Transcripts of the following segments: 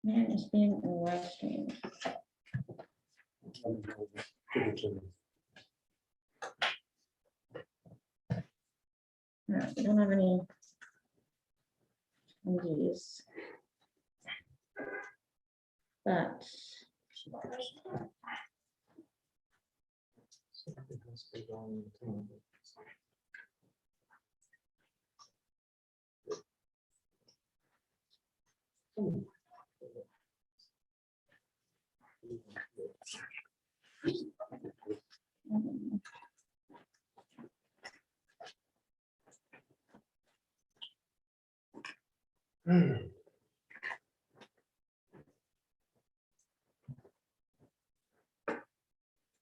Man is being live streamed. No, we don't have any attendees. But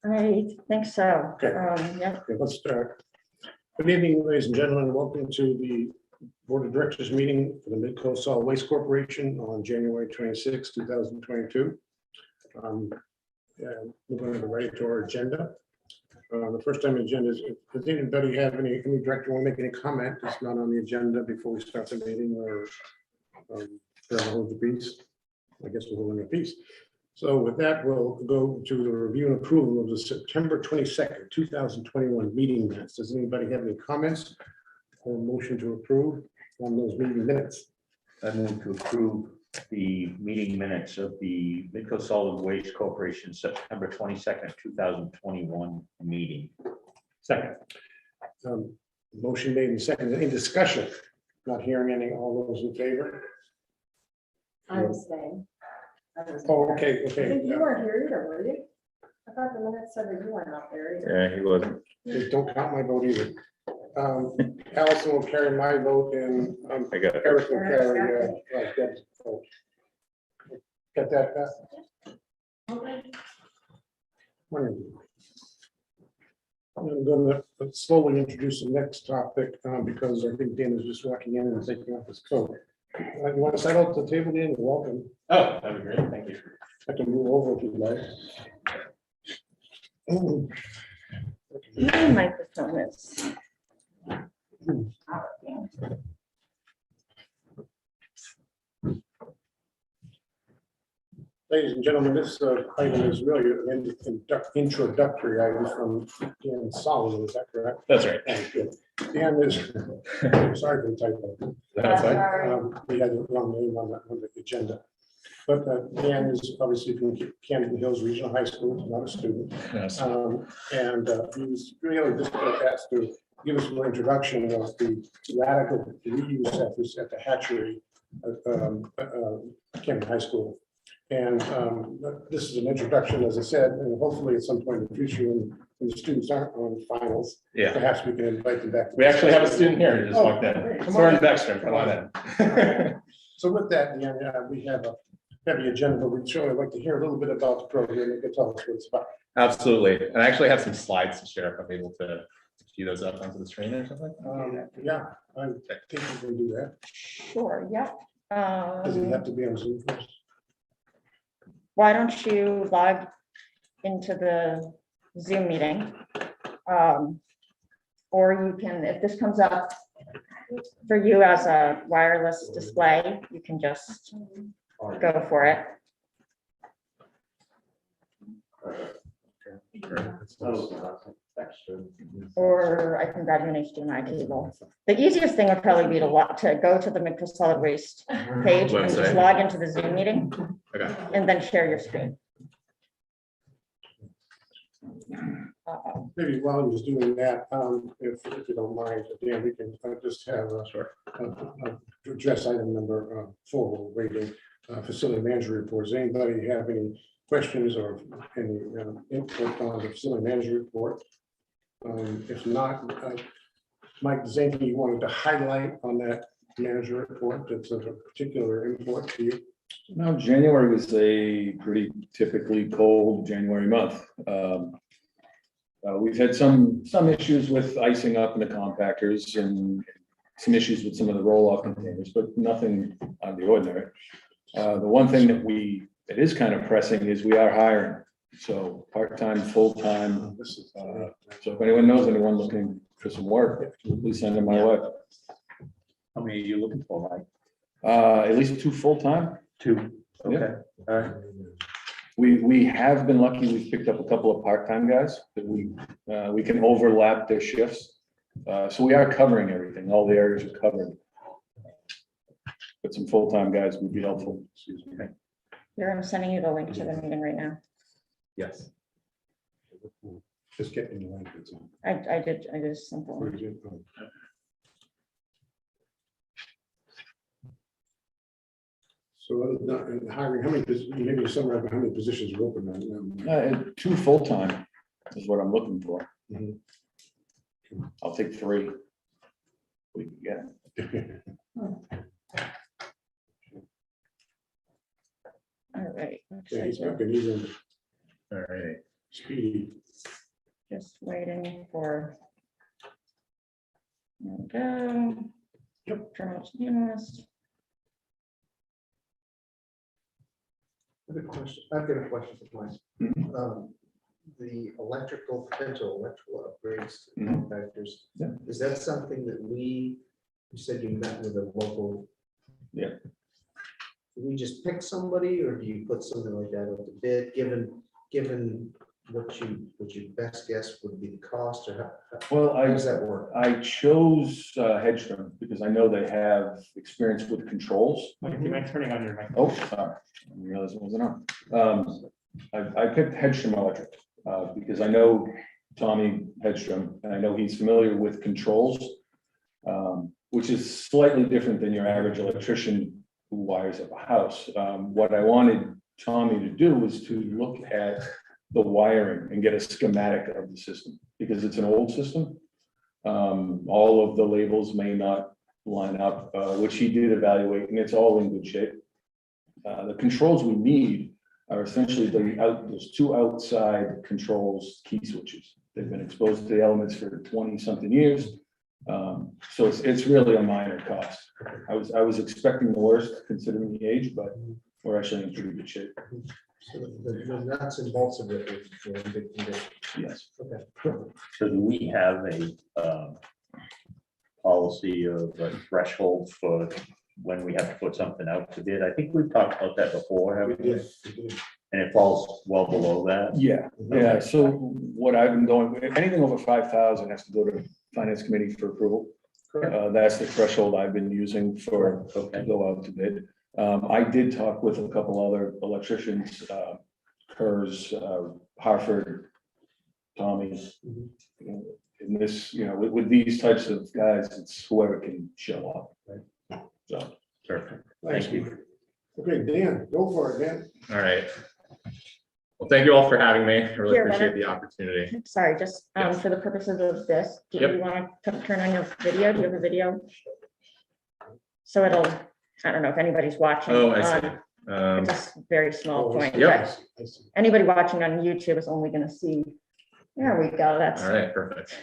I think so. Okay. Yeah. Okay, let's start. Good evening, ladies and gentlemen. Welcome to the Board of Directors meeting for the Mid-Coast Solid Waste Corporation on January 26, 2022. We're going to go right to our agenda. The first time agenda is, does anybody have any director want to make any comment that's not on the agenda before we start the meeting, or hold the peace? I guess we're holding a peace. So with that, we'll go to the review and approval of the September 22nd, 2021 meeting minutes. Does anybody have any comments or motion to approve on those meeting minutes? I move to approve the meeting minutes of the Midco Solid Waste Corporation September 22nd, 2021 meeting. Second. Motion made and seconded. Any discussion? Not hearing any. All those in favor? I'm staying. Oh, okay, I okay. think you weren't here either, were you? I thought the minutes said that you were not there either. Yeah, he wasn't. Don't count my vote either. Allison will carry my vote, and I got it. Eric will carry Deb's vote. Got that, Beth? Morning. I'm going to slowly introduce the next topic because I think Dan is just walking in and taking off his coat. You want to settle at the table, Dan? You're welcome. Oh, that'd be great. Thank you. I can move over if you'd like. My microphone is. Ladies and gentlemen, this item is really an introductory item from Dan Solomon, is that correct? That's right. Thank you. Dan is, sorry for the typo. That's right. We had the wrong name on the agenda. But Dan is obviously from Camden Hills Regional High School, not a student. Yes. And he was really just asked to give us an introduction of the radical reuse efforts at the hatchery at Camden High School. And this is an introduction, as I said, and hopefully at some point in the future, when the students aren't on finals, Yeah. perhaps we can invite them back. We actually have a student here who just walked in. Come Soren on. Dexter, come on in. So with that, Dan, we have a heavy agenda, but we'd surely like to hear a little bit about the program. You can tell us what it's about. Absolutely. And I actually have some slides to share if I'm able to key those up onto the screen or something. Yeah, I think we can do that. Sure, yep. Does it have to be on Zoom first? Why don't you log into the Zoom meeting? Or you can, if this comes up for you as a wireless display, you can just go for it. Or I can grab you an HDMI cable. The easiest thing would probably be to go to the Midco Solid Waste page and just Website. log into the Zoom meeting Okay. and then share your screen. Maybe while I'm just doing that, if you don't mind, Dan, we can just have address item number 4, rating facility manager reports. Anybody have any questions or any input on the facility manager report? If not, Mike, is there anything you wanted to highlight on that manager report that's of a particular import to you? No, January was a pretty typically cold January month. We've had some issues with icing up in the compactors and some issues with some of the roll-off containers, but nothing out of the ordinary. The one thing that is kind of pressing is we are hiring. So part-time, full-time. This is So if anyone knows anyone looking for some work, please send them my way. How many are you looking for, Mike? At least 2 full-time. 2. Okay, all right. We have been lucky, we've picked up a couple of part-time guys that we can overlap their shifts. So we are covering everything, all the areas are covered. But some full-time guys would be helpful. Excuse me. Here, I'm sending you the link to the meeting right now. Yes. Just getting the link. That's all. I did a simple Where one. did you- oh. So other than hiring, how many, maybe summarize how many positions are open right now? 2 full-time is what I'm looking for. Mhm. I'll take 3. We can get it. All right. Yeah, he's talking, he's in All right. speedy. Just waiting for. There we go. Yep. Terminal analyst. I've got a question for Mike. The potential electrical upgrades to Mhm. compactors. Yeah. Is that something that you said you met with a local? Yeah. Do we just pick somebody or do you put something like that out to bid, given what your best guess would be the cost or Well, how does that work? I chose Hedstrom because I know they have experience with controls. Do you mind turning on your mic? Oh, sorry, I didn't realize it wasn't on. I picked Hedstrom Electric because I know Tommy Hedstrom and I know he's familiar with controls, which is slightly different than your average electrician who wires up a house. What I wanted Tommy to do was to look at the wiring and get a schematic of the system because it's an old system. All of the labels may not line up, which he did evaluate, and it's all in good shape. The controls we need are essentially there's 2 outside controls, key switches. They've been exposed to the elements for 20-something years. So it's really a minor cost. I was expecting the worst considering the age, but we're actually in pretty good shape. So the nuts and bolts of it is in good condition. Yes. Okay. So do we have a policy of a threshold for when we have to put something out to bid? I think we've talked about that before, We haven't we? did, we did. And it falls well below that. Yeah. So what I've been doing, anything over 5,000 has to go to finance committee for approval. That's the threshold I've been using to go out to bid. I did talk with a couple other electricians, Kurz, Harford, Tommy. In this, with these types of guys, it's whoever can show up, right? So. Perfect. Thank you. Okay, Dan, go for it, Dan. All right. Well, thank you all for having me. I really Here, appreciate Leonard. the opportunity. Sorry, just Yes. for the purposes of this, do Yep. you want to turn on your video? Do you have a video? So I don't know if anybody's watching. Oh, I see. It's a very small point. Yep. but I see. Anybody watching on YouTube is only going to see. There we go. That's. All right, perfect.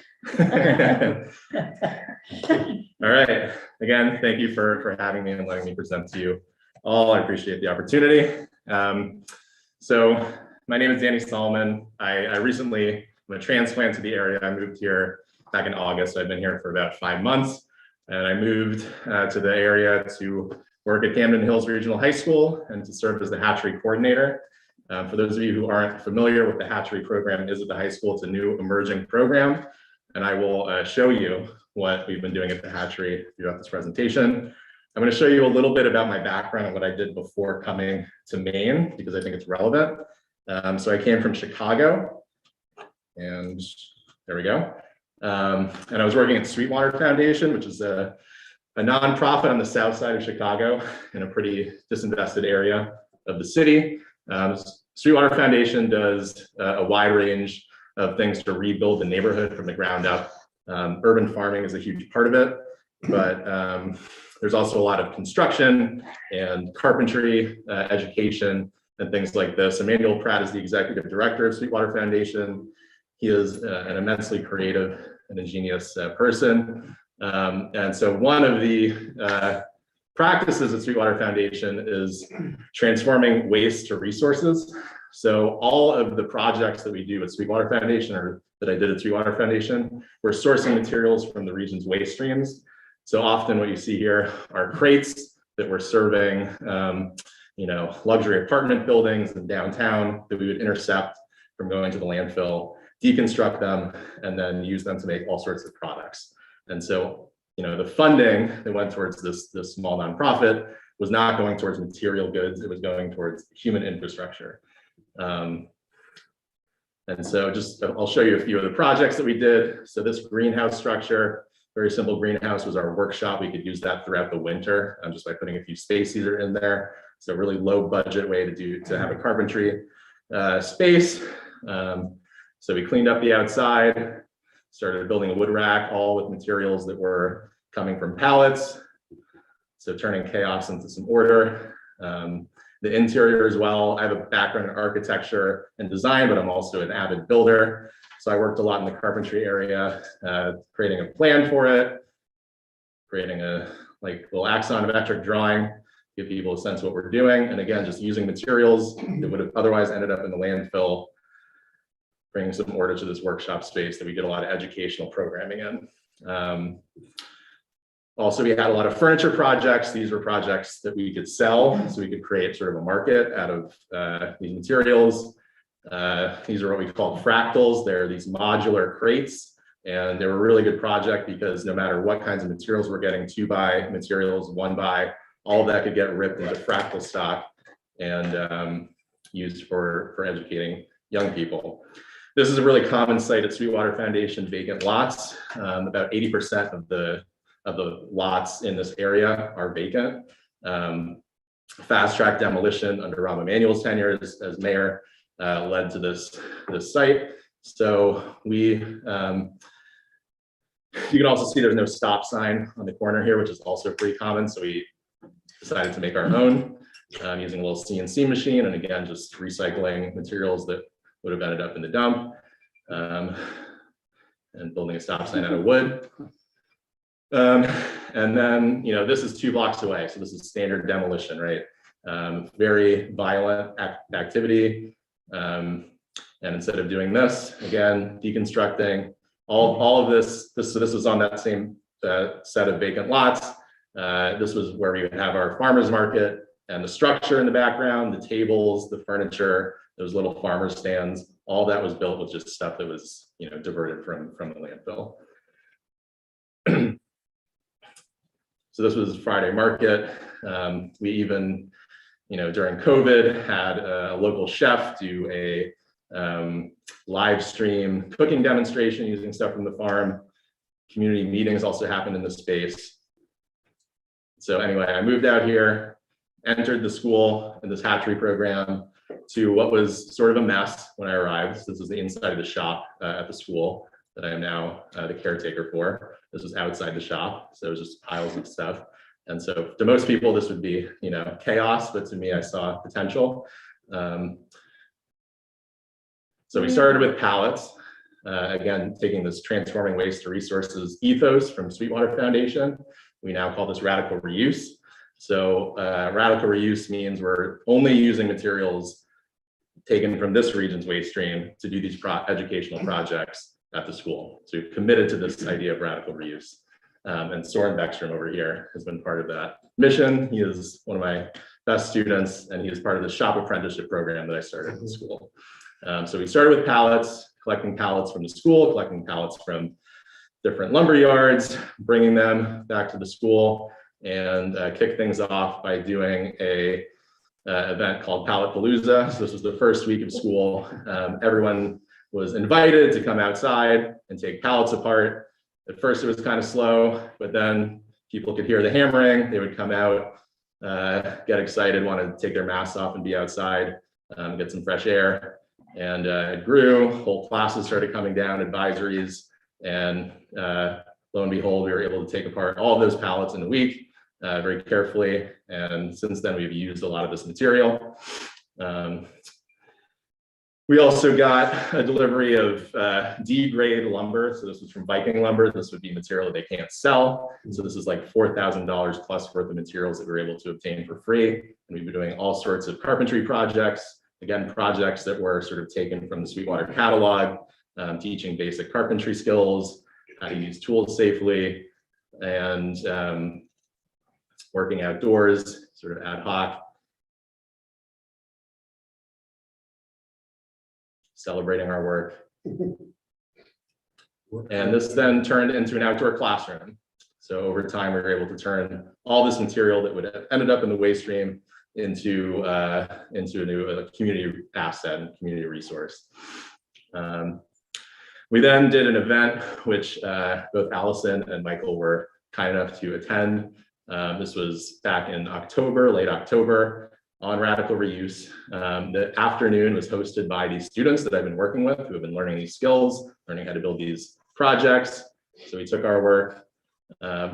All right. Again, thank you for having me and letting me present to you all. I appreciate the opportunity. So my name is Danny Solomon. I recently, I'm a transplant to the area. I moved here back in August. I've been here for about 5 months. And I moved to the area to work at Camden Hills Regional High School and to serve as the hatchery coordinator. For those of you who aren't familiar with the hatchery program is at the high school, it's a new emerging program. And I will show you what we've been doing at the hatchery throughout this presentation. I'm going to show you a little bit about my background and what I did before coming to Maine, because I think it's relevant. So I came from Chicago, and there we go. And I was working at Sweetwater Foundation, which is a nonprofit on the south side of Chicago in a pretty disinvested area of the city. Sweetwater Foundation does a wide range of things to rebuild the neighborhood from the ground up. Urban farming is a huge part of it, but there's also a lot of construction and carpentry, education, and things like this. Emmanuel Pratt is the executive director of Sweetwater Foundation. He is an immensely creative and ingenious person. And so one of the practices at Sweetwater Foundation is transforming waste to resources. So all of the projects that we do at Sweetwater Foundation, or that I did at Sweetwater Foundation, we're sourcing materials from the region's waste streams. So often what you see here are crates that we're serving luxury apartment buildings in downtown that we would intercept from going to the landfill, deconstruct them, and then use them to make all sorts of products. And so, the funding that went towards this small nonprofit was not going towards material goods, it was going towards human infrastructure. And so I'll show you a few of the projects that we did. So this greenhouse structure, very simple greenhouse, was our workshop. We could use that throughout the winter just by putting a few space heater in there. So really low budget way to have a carpentry space. So we cleaned up the outside, started building a wood rack, all with materials that were coming from pallets. So turning chaos into some order. The interior as well. I have a background in architecture and design, but I'm also an avid builder. So I worked a lot in the carpentry area, creating a plan for it, creating a little axonometric drawing, give people a sense of what we're doing. And again, just using materials that would have otherwise ended up in the landfill, bringing some order to this workshop space that we did a lot of educational programming in. Also, we had a lot of furniture projects. These were projects that we could sell, so we could create sort of a market out of these materials. These are what we call fractals. They're these modular crates, and they were a really good project because no matter what kinds of materials we're getting, 2x materials, 1x, all of that could get ripped into fractal stock and used for educating young people. This is a really common site at Sweetwater Foundation, vacant lots. About 80% of the lots in this area are vacant. Fast track demolition under Rahm Emanuel's tenure as mayor led to this site. So you can also see there's no stop sign on the corner here, which is also pretty common. So we decided to make our own using a little CNC machine, and again, just recycling materials that would have ended up in the dump, and building a stop sign out of wood. And then, this is 2 blocks away. So this is standard demolition, right? Very violent activity. And instead of doing this, again, deconstructing all of this, so this was on that same set of vacant lots. This was where we would have our farmers market, and the structure in the background, the tables, the furniture, those little farmer stands, all that was built with just stuff that was, diverted from the landfill. So this was Friday market. We even, during COVID, had a local chef do a live stream cooking demonstration using stuff from the farm. Community meetings also happened in the space. So anyway, I moved out here, entered the school in this hatchery program to what was sort of a mess when I arrived. So this is the inside of the shop at the school that I am now the caretaker for. This was outside the shop, so it was just piles of stuff. And so to most people, this would be, chaos, but to me, I saw potential. So we started with pallets, again, taking this transforming waste to resources ethos from Sweetwater Foundation. We now call this radical reuse. So radical reuse means we're only using materials taken from this region's waste stream to do these educational projects at the school. So we've committed to this idea of radical reuse. And Soren Beckstrom over here has been part of that mission. He is one of my best students, and he is part of the shop apprenticeship program that I started in the school. So we started with pallets, collecting pallets from the school, collecting pallets from different lumber yards, bringing them back to the school, and kick things off by doing a event called Palletpalooza. So this was the first week of school. Everyone was invited to come outside and take pallets apart. At first it was kind of slow, but then people could hear the hammering. They would come out, get excited, want to take their masks off and be outside, get some fresh air. And it grew, whole classes started coming down, advisories, and lo and behold, we were able to take apart all of those pallets in a week, very carefully. And since then, we've used a lot of this material. We also got a delivery of D-grade lumber. So this was from Viking lumber. This would be material that they can't sell. So this is like $4,000 plus worth of materials that we're able to obtain for free. And we've been doing all sorts of carpentry projects. Again, projects that were sort of taken from the Sweetwater catalog, teaching basic carpentry skills, how to use tools safely, and working outdoors, sort of ad hoc. celebrating our work. And this then turned into an outdoor classroom. So over time, we were able to turn all this material that would have ended up in the waste stream into a new community asset and community resource. We then did an event which both Allison and Michael were kind enough to attend. This was back in October, late October, on radical reuse. The afternoon was hosted by these students that I've been working with who have been learning these skills, learning how to build these projects. So we took our work,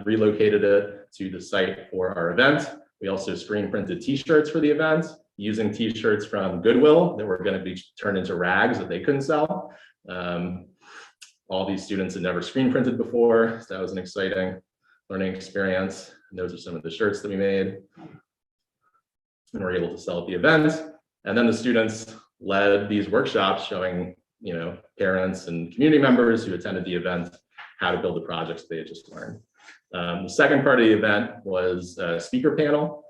relocated it to the site for our event. We also screen printed t-shirts for the event, using t-shirts from Goodwill that were going to be turned into rags that they couldn't sell. All these students had never screen printed before, so that was an exciting learning experience. And those are some of the shirts that we made and were able to sell at the event. And then the students led these workshops showing, parents and community members who attended the event how to build the projects they had just learned. The second part of the event was a speaker panel.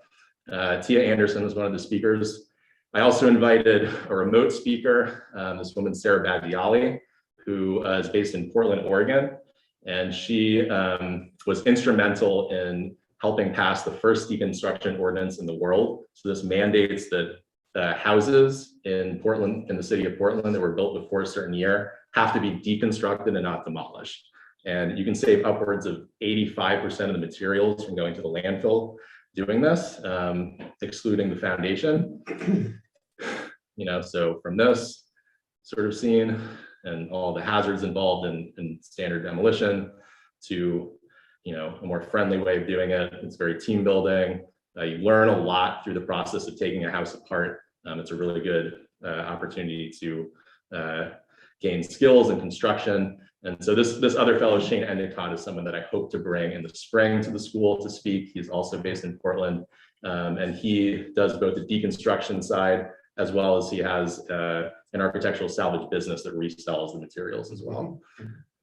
Tia Anderson was one of the speakers. I also invited a remote speaker, this woman, Sarah Bagliali, who is based in Portland, Oregon. And she was instrumental in helping pass the first deconstruction ordinance in the world. So this mandates that houses in Portland, in the city of Portland that were built before a certain year have to be deconstructed and not demolished. And you can save upwards of 85% of the materials from going to the landfill doing this, excluding the foundation. So from this sort of scene and all the hazards involved in standard demolition to, a more friendly way of doing it. It's very team building. You learn a lot through the process of taking a house apart. It's a really good opportunity to gain skills in construction. And so this other fellow, Shane Endicott, is someone that I hope to bring in the spring to the school to speak. He's also based in Portland, and he does both the deconstruction side as well as he has an architectural salvage business that resells the materials as well.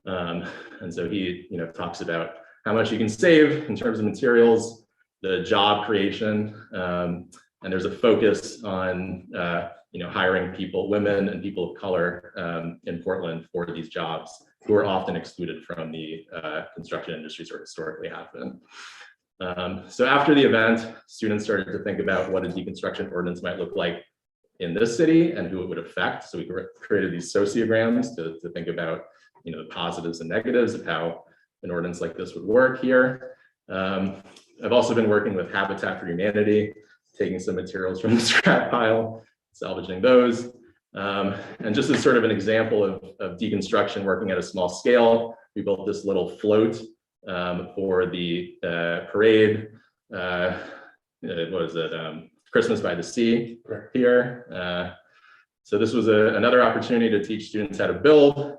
And so he, talks about how much you can save in terms of materials, the job creation, and there's a focus on hiring people, women and people of color in Portland for these jobs who are often excluded from the construction industries or historically have been. So after the event, students started to think about what a deconstruction ordinance might look like in this city and who it would affect. So we created these sociograms to think about the positives and negatives of how an ordinance like this would work here. I've also been working with Habitat for Humanity, taking some materials from the scrap pile, salvaging those. And just as sort of an example of deconstruction working at a small scale, we built this little float for the parade. Christmas by the Sea here. So this was another opportunity to teach students how to build,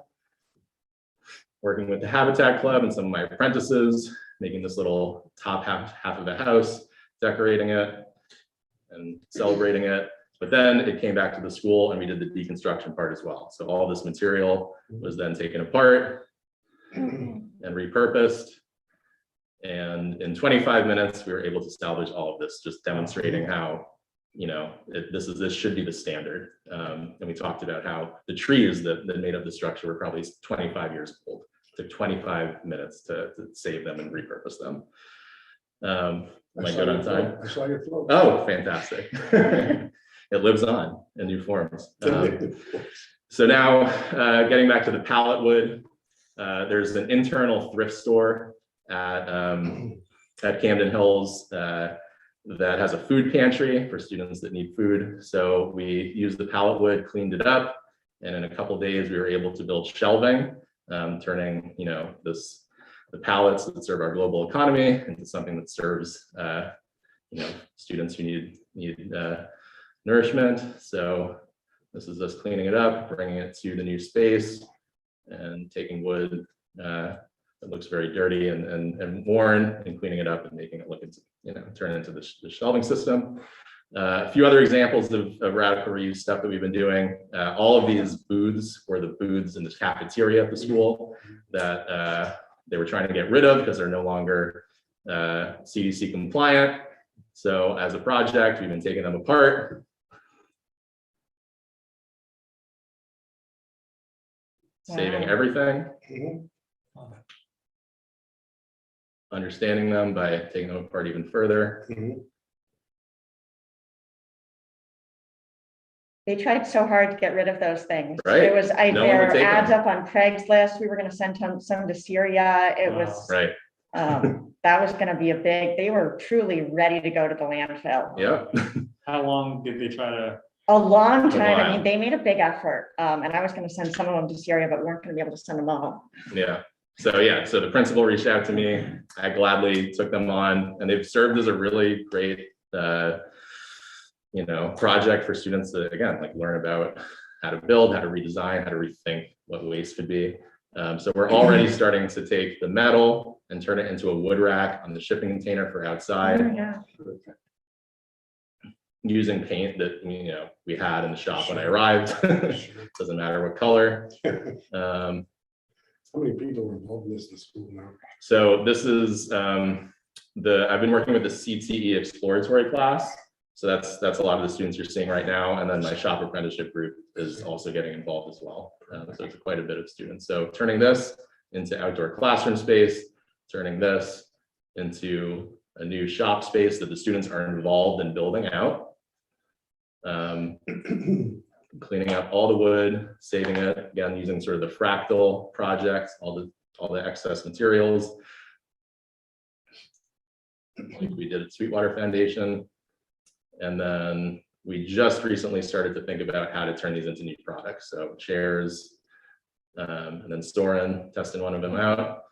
working with the Habitat Club and some of my apprentices, making this little top half of the house, decorating it and celebrating it. But then it came back to the school and we did the deconstruction part as well. So all this material was then taken apart and repurposed. And in 25 minutes, we were able to salvage all of this, just demonstrating how, this should be the standard. And we talked about how the trees that made up the structure were probably 25 years old. It took 25 minutes to save them and repurpose them. Am I good on time? I saw your float. Oh, fantastic. It lives on in new forms. So now getting back to the pallet wood, there's an internal thrift store at Camden Hills that has a food pantry for students that need food. So we used the pallet wood, cleaned it up, and in a couple of days we were able to build shelving, turning the pallets that serve our global economy into something that serves students who need nourishment. So this is us cleaning it up, bringing it to the new space, and taking wood that looks very dirty and worn, and cleaning it up and making it look into, turn into the shelving system. A few other examples of radical reuse stuff that we've been doing. All of these booths were the booths in the cafeteria at the school that they were trying to get rid of because they're no longer CDC compliant. So as a project, we've been taking them apart, saving Wow. everything, Mhm. understanding them by taking them apart even further. Mhm. They tried so hard to get rid of those things. Right. It was, No one would there were take ads them. up on Craigslist. We were gonna send some to Syria. It was, Right. that was gonna be a big, they were truly ready to go to the landfill. Yep. How long did they try to? A long A time. I while. mean, they made a big effort. And I was gonna send some of them to Syria, but we weren't gonna be able to send them all. Yeah. So yeah, so the principal reached out to me. I gladly took them on, and they've served as a really great, project for students to, again, like learn about how to build, how to redesign, how to rethink what waste could be. So we're already starting to take the metal and turn it into a wood rack on the shipping container for outside, Oh, yeah. using paint that, we had in the shop when I arrived. Doesn't matter what color. How many people are involved in this in school now? So this is I've been working with the CTE exploratory class. So that's a lot of the students you're seeing right now. And then my shop apprenticeship group is also getting involved as well. So it's quite a bit of students. So turning this into outdoor classroom space, turning this into a new shop space that the students are involved in building out. Cleaning up all the wood, saving it, again, using sort of the fractal project, all the excess materials. Like we did at Sweetwater Foundation. And then we just recently started to think about how to turn these into new products. So chairs, and then Soren testing one of them out.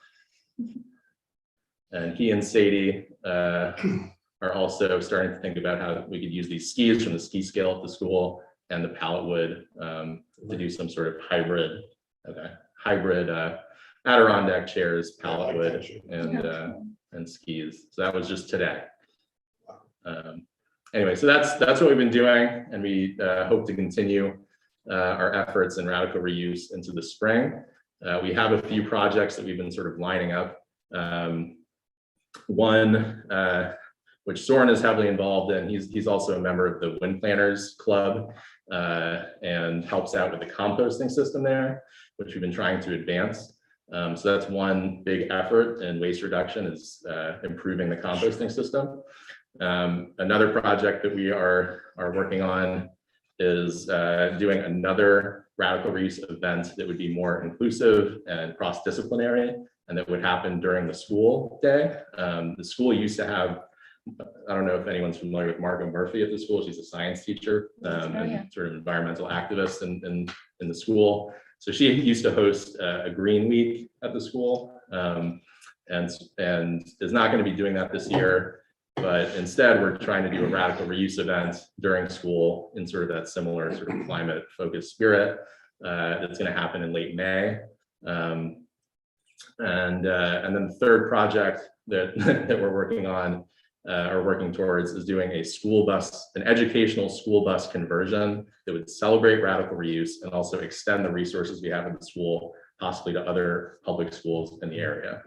And he and Sadie are also starting to think about how we could use these skis from the ski scale at the school and the pallet wood to do some sort of hybrid Adirondack chairs, pallet wood, and skis. So that was just today. Anyway, so that's what we've been doing, and we hope to continue our efforts in radical reuse into the spring. We have a few projects that we've been sort of lining up. One, which Soren is heavily involved in. He's also a member of the Wind Planners Club and helps out with the composting system there, which we've been trying to advance. So that's one big effort in waste reduction, is improving the composting system. Another project that we are working on is doing another radical reuse event that would be more inclusive and cross-disciplinary, and that would happen during the school day. The school used to have, I don't know if anyone's familiar with Margot Murphy at the school. She's a science teacher and sort of environmental activist in the school. So she used to host a green week at the school, and is not going to be doing that this year. But instead, we're trying to do a radical reuse event during school in sort of that similar sort of climate focused spirit. That's going to happen in late May. And then the third project that we're working on or working towards is doing an educational school bus conversion that would celebrate radical reuse and also extend the resources we have in the school, possibly to other public schools in the area.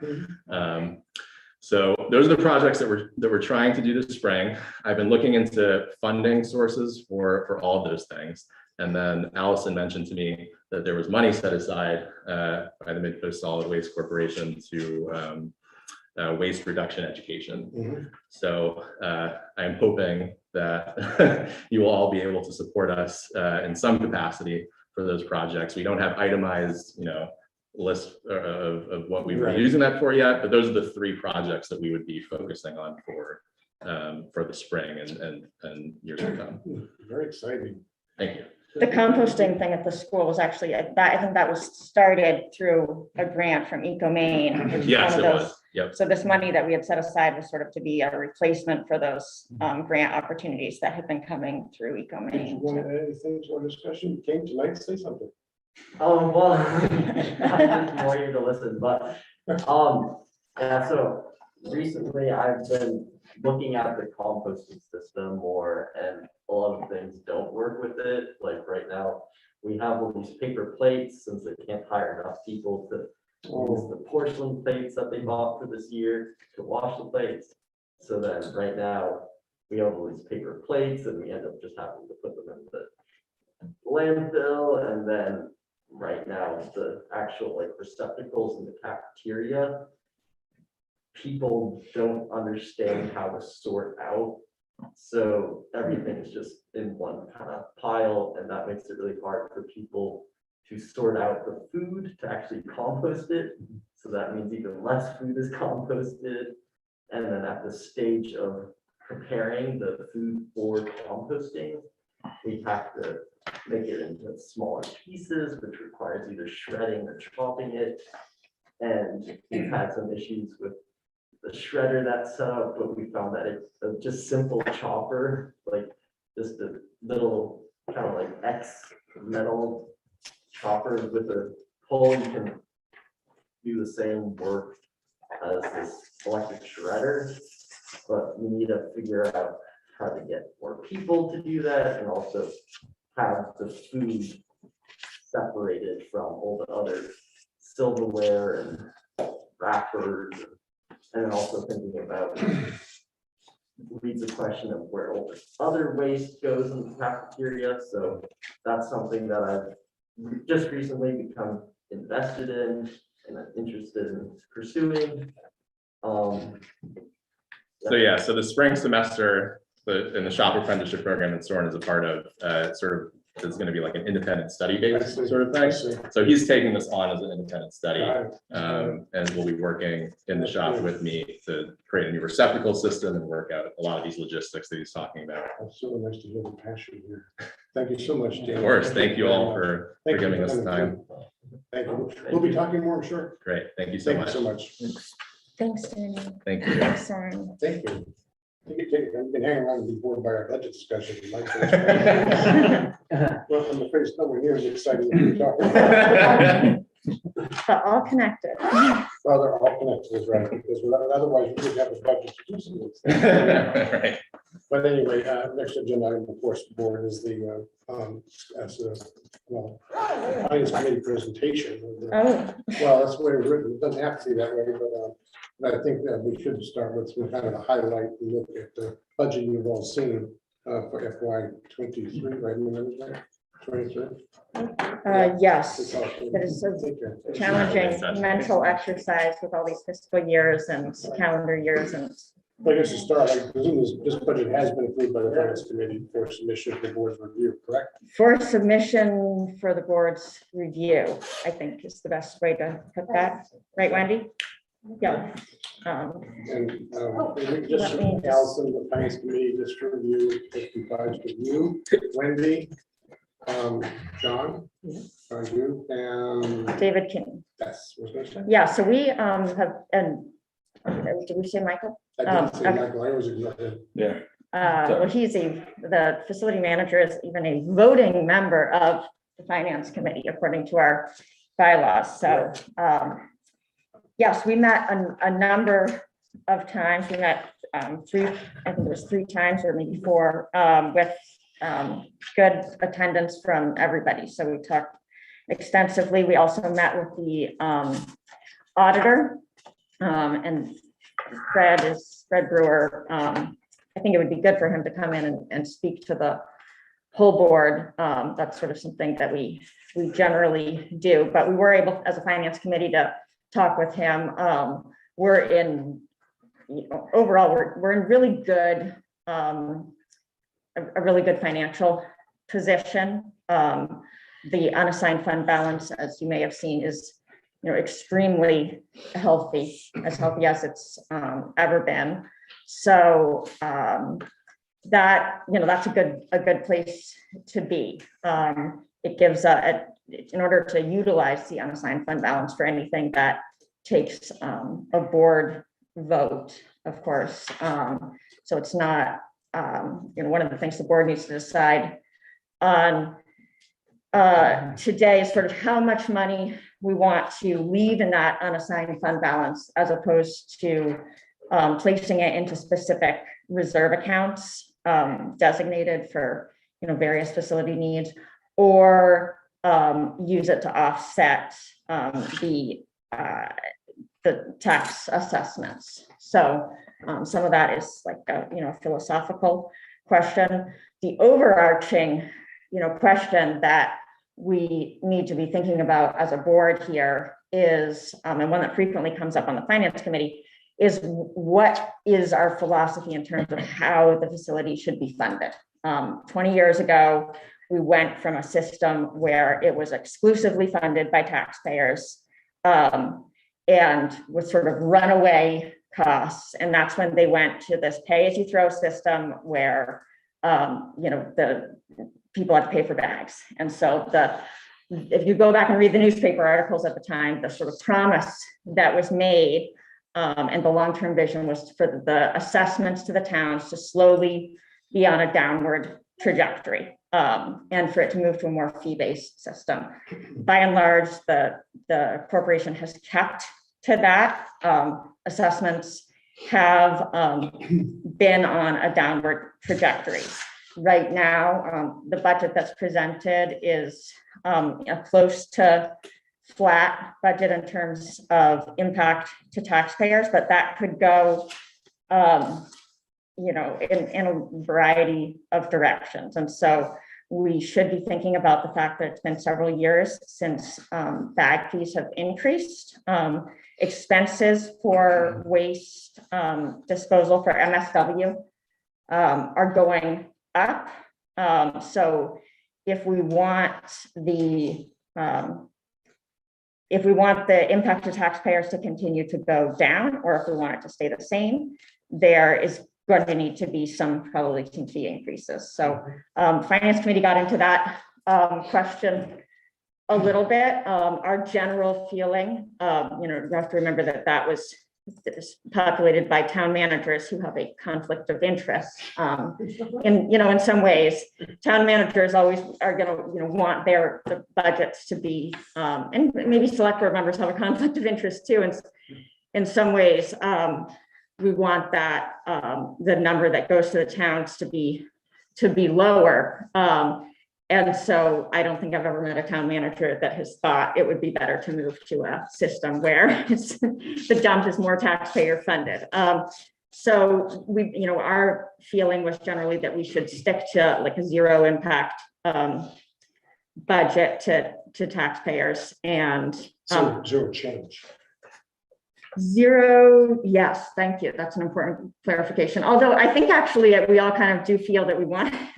So those are the projects that we're trying to do this spring. I've been looking into funding sources for all of those things. And then Allison mentioned to me that there was money set aside by the Midcoast Solid Waste Corporation to waste reduction education. So I am hoping that you will all be able to support us in some capacity for those projects. We don't have itemized, list of what we were using that for yet, but those are the three projects that we would be focusing on for the spring and years to come. Very exciting. Thank you. The composting thing at the school was actually, I think that was started through a grant from EcoMaine. which is Yes, one it of those. was. Yep. So this money that we had set aside was sort of to be a replacement for those grant opportunities that had been coming through Did you EcoMaine. want to add anything to our discussion? You came tonight, say something. Well, I'm just more here to listen, but, yeah, so recently I've been looking at the composting system more, and a lot of things don't work with it. Like right now, we have all these paper plates, since they can't hire enough people to use the porcelain plates that they bought for this year to wash the plates. So then right now, we have all these paper plates, and we end up just having to put them in the landfill, and then right now, the actual like receptacles in the cafeteria, people don't understand how to sort out. So everything is just in one kind of pile, and that makes it really hard for people to sort out the food to actually compost it. So that means even less food is composted. And then at the stage of preparing the food for composting, we have to make it into smaller pieces, which requires either shredding or chopping it. And we've had some issues with the shredder that's set up, but we found that it's a just simple chopper, like just a little kind of like X metal chopper with a hole, you can do the same work as this electric shredder, but we need to figure out how to get more people to do that and also have the food separated from all the other silverware and wrappers. And then also thinking about leads the question of where all the other waste goes in the cafeteria. So that's something that I've just recently become invested in and I'm interested in pursuing. So yeah, so the spring semester, in the shop apprenticeship program that Soren is a part of, sort of is going to be like an independent study based sort of thing. So he's taking this on as an independent study, and will be working in the shop with me to create a new receptacle system and work out a lot of these logistics that he's talking about. It's so nice to hear the passion here. Thank you so much, Dan. Of course, thank you all for Thank you giving us the coming time. through. Thank you. We'll be talking more, I'm sure. Great, thank you so Thank you much. so much. Thanks, Danny. Thank you. Thanks, Soren. Thank you. I've been hanging around and be bored by our budget discussion. Well, I'm afraid it's nowhere near as exciting as we're talking about. But all connected. Well, they're all connected, right? Because otherwise we would have a budget to do some of these things. Right. But anyway, next agenda item, of course, board is the, finance committee presentation. Oh, Well, that's the way it's written. It doesn't have to be that way, but I think that we should start with some kind of a highlight and look at the budget you've all seen for FY 23, right? Remember that? 23? yes, that is a challenging mental exercise with all these fiscal years and calendar years and. I guess to start, I presume this budget has been approved by the finance committee for submission for the board's review, correct? For submission for the board's review, I think is the best way to put that. Right, Wendy? Yeah. And just Allison, the finance committee, just to review, 55 to you, Wendy, John, you, and David King. yes, was that say? Yeah, so we have, and did we say Michael? I didn't say okay. Michael, I always ignore him. Yeah. Well, the facility manager is even a voting member of the finance committee according to our bylaws. So, yes, we met a number of times. We met I think it was 3 times or maybe 4 with good attendance from everybody. So we talked extensively. We also met with the auditor and Fred Brewer. I think it would be good for him to come in and speak to the whole board. That's sort of something that we generally do, but we were able as a finance committee to talk with him. We're in, overall, we're in really good, a really good financial position. The unassigned fund balance, as you may have seen, is extremely healthy as it's ever been. So that that's a good place to be. It gives in order to utilize the unassigned fund balance for anything that takes a board vote, of course. So it's not one of the things the board needs to decide on today is sort of how much money we want to leave in that unassigned fund balance as opposed to placing it into specific reserve accounts designated for various facility needs, or use it to offset the tax assessments. So some of that is like a philosophical question. The overarching question that we need to be thinking about as a board here is, and one that frequently comes up on the finance committee, is what is our philosophy in terms of how the facility should be funded? 20 years ago, we went from a system where it was exclusively funded by taxpayers and with sort of runaway costs. And that's when they went to this pay-as-you-throw system where, the people had to pay for bags. And so if you go back and read the newspaper articles at the time, the sort of promise that was made and the long-term vision was for the assessments to the towns to slowly be on a downward trajectory and for it to move to a more fee-based system. By and large, the corporation has kept to that. Assessments have been on a downward trajectory. Right now, the budget that's presented is a close to flat budget in terms of impact to taxpayers, but that could go in a variety of directions. And so we should be thinking about the fact that it's been several years since bag fees have increased. Expenses for waste disposal for MSW are going up. So if we want the impact to taxpayers to continue to go down, or if we want it to stay the same, there is going to need to be probably some fee increases. So finance committee got into that question a little bit. Our general feeling, you have to remember that was populated by town managers who have a conflict of interest. In some ways, town managers always are going to want the budgets to be, and maybe select board members have a conflict of interest too. And in some ways, we want that the number that goes to the towns to be lower. And so I don't think I've ever met a town manager that has thought it would be better to move to a system where the dump is more taxpayer funded. So our feeling was generally that we should stick to like a zero impact budget to taxpayers and Zero change. zero. Yes, thank you. That's an important clarification. Although I think actually we all kind of do feel that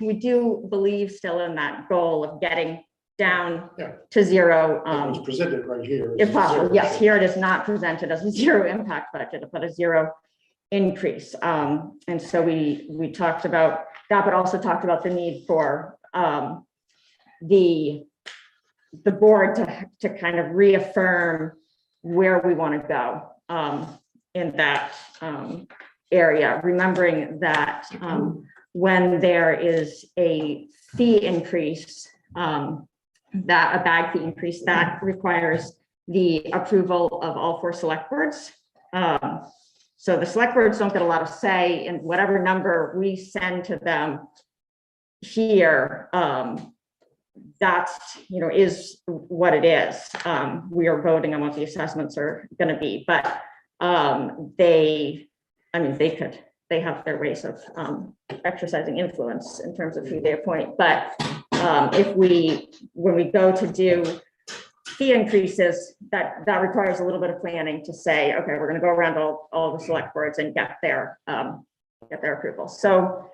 we do believe still in that goal of getting down to zero. It's presented right here. If possible, yes, here it is not presented as a zero impact budget, but a zero increase. And so we talked about that, but also talked about the need for the board to kind of reaffirm where we want to go in that area, remembering that when there is a fee increase, that a bag fee increase, that requires the approval of all 4 select boards. So the select boards don't get a lot of say in whatever number we send to them here. That's, is what it is. We are voting on what the assessments are going to be, but they have their ways of exercising influence in terms of who they appoint. But when we go to do fee increases, that requires a little bit of planning to say, okay, we're going to go around all the select boards and get their approval. So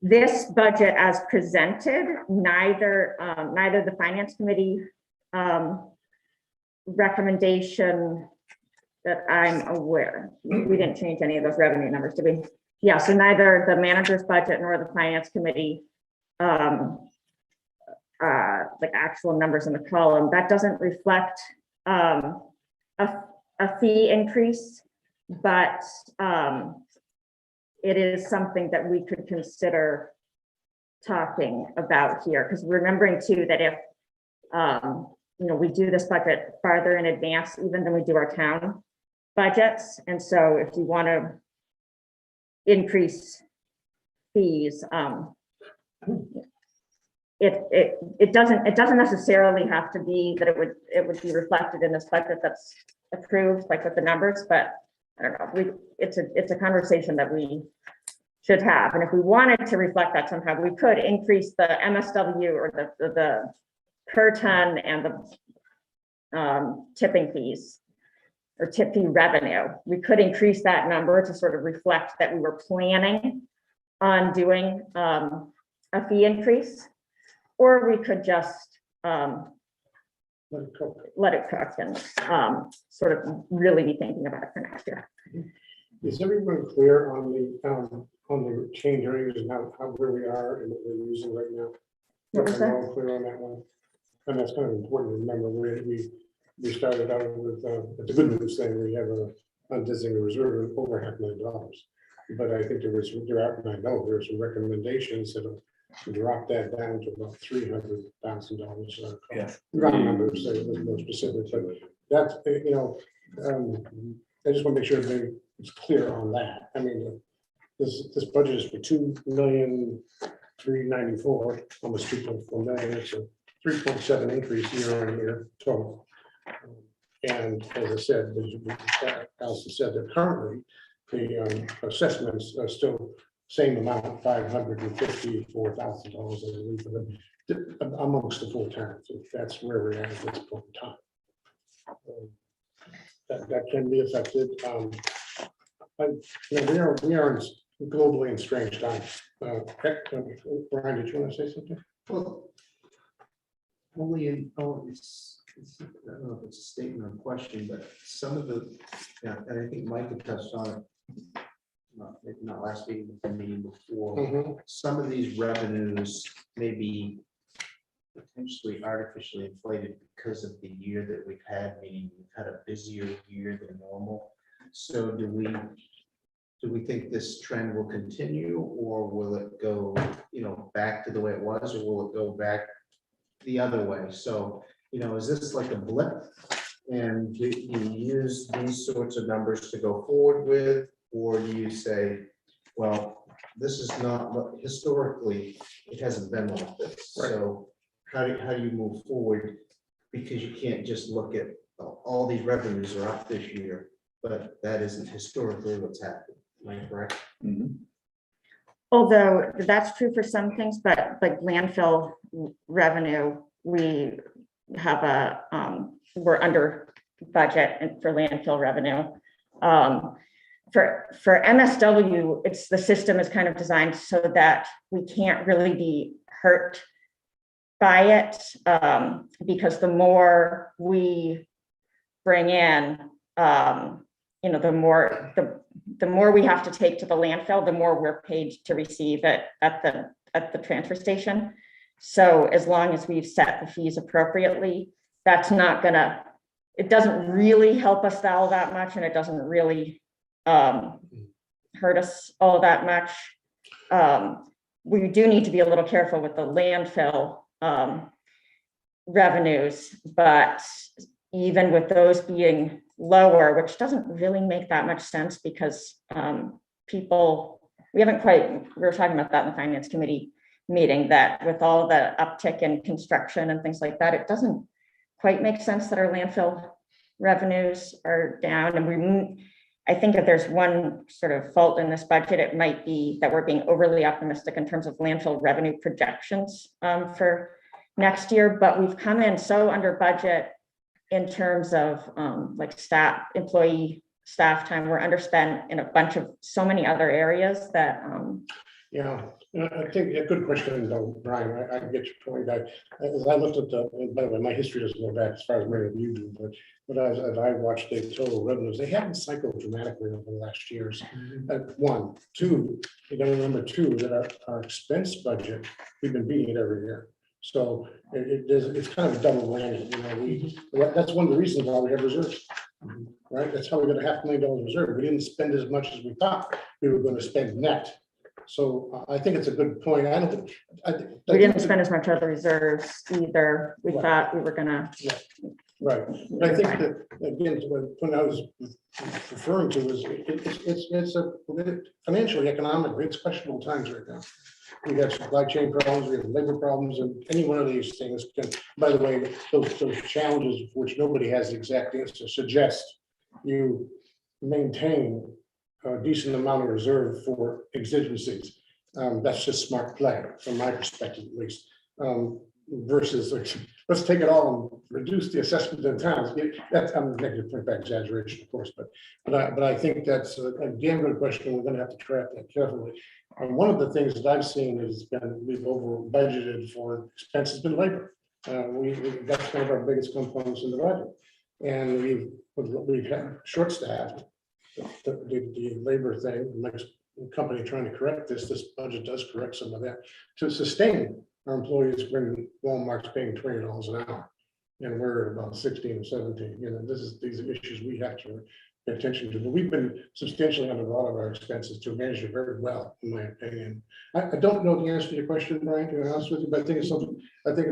this budget as presented, neither the finance committee recommendation that I'm aware, we didn't change any of those revenue numbers, did we? Yeah, so neither the manager's budget nor the finance committee like actual numbers in the column, that doesn't reflect a fee increase, but it is something that we could consider talking about here, because remembering too that if we do this budget farther in advance even than we do our town budgets, and so if you want to increase fees, it doesn't necessarily have to be that it would be reflected in this budget that's approved, like with the numbers, but I don't know, it's a conversation that we should have. And if we wanted to reflect that somehow, we could increase the MSW or the per ton and the tipping fees or tip fee revenue. We could increase that number to sort of reflect that we were planning on doing a fee increase, or we could just let it cook and sort of really be thinking about it for next year. Is everyone clear on the change areas and how where we are and what we're using right now? What was that? Everyone clear on that one? And that's kind of important to remember. We started out with the good news thing. We have a undesignated reserve of over $500,000. But I think there's some recommendations that drop that down to about $300,000. Yes. Round numbers, so it was more specific, but that's, I just want to make sure everybody is clear on that. I mean, this budget is for $2,394,000, almost 2.4 million. It's a 3.7 increase year on year total. And as I said, Allison said that currently the assessments are still same amount, $554,000, I believe, amongst the full time. So that's where we're at this point in time. That can be affected. We are globally in strange times. Brian, did you want to say something? Well, I don't know if it's a statement or question, but some of the, and I think Mike had touched on it, maybe not last meeting, but the meeting before. Some of these revenues may be potentially artificially inflated because of the year that we've had, meaning we've had a busier year than normal. So do we think this trend will continue, or will it go, back to the way it was, or will it go back the other way? So, is this like a blip, and do you use these sorts of numbers to go forward with, or do you say, well, this is not what historically it hasn't been like this? Right. So how do you move forward? Because you can't just look at all these revenues are up this year, but that isn't historically what's happened. Am I correct? Mhm. Although that's true for some things, but like landfill revenue, we have we're under budget and for landfill revenue. For MSW, the system is kind of designed so that we can't really be hurt by it, because the more we bring in, the more we have to take to the landfill, the more we're paid to receive it at the transfer station. So as long as we've set the fees appropriately, it doesn't really help us all that much, and it doesn't really hurt us all that much. We do need to be a little careful with the landfill revenues, but even with those being lower, which doesn't really make that much sense because we were talking about that in the finance committee meeting, that with all the uptick in construction and things like that, it doesn't quite make sense that our landfill revenues are down. And I think if there's one sort of fault in this budget, it might be that we're being overly optimistic in terms of landfill revenue projections for next year, but we've come in so under budget in terms of like employee staff time. We're underspent in so many other areas that. I think a good question, though, Brian. I get your point. As I looked at by the way, my history doesn't go back as far as many of you do, but as I watched the total revenues, they haven't cycled dramatically over the last years. One, two, you got to remember too that our expense budget, we've been beating it every year. So it's kind of a double whammy. That's one of the reasons why we have reserves, right? That's how we got a $500,000 reserve. We didn't spend as much as we thought we were going to spend net. So I think it's a good point. We didn't spend as much of the reserves either. We thought we were gonna. Right. But I think that, again, when I was referring to is it's financially, economically, it's questionable times right now. We have supply chain problems, we have labor problems, and any one of these things can, by the way, those challenges which nobody has the exact answer suggest you maintain a decent amount of reserve for exigencies. That's just smart play from my perspective, at least. versus like, let's take it all and reduce the assessment in towns. That's, I'm making a by exaggeration, of course, but I think that's a damn good question. We're gonna have to track that carefully. And one of the things that I've seen is we've over budgeted for expenses in labor. That's one of our biggest components in the budget. And we've had short staffed, the labor thing, the next company trying to correct this budget does correct some of that to sustain our employees when Walmart's paying $20 an hour. And we're at about 16 or 17, these are issues we have to pay attention to, but we've been substantially under a lot of our expenses to manage it very well, in my opinion. I don't know the answer to your question, Brian, to be honest with you, but I think it's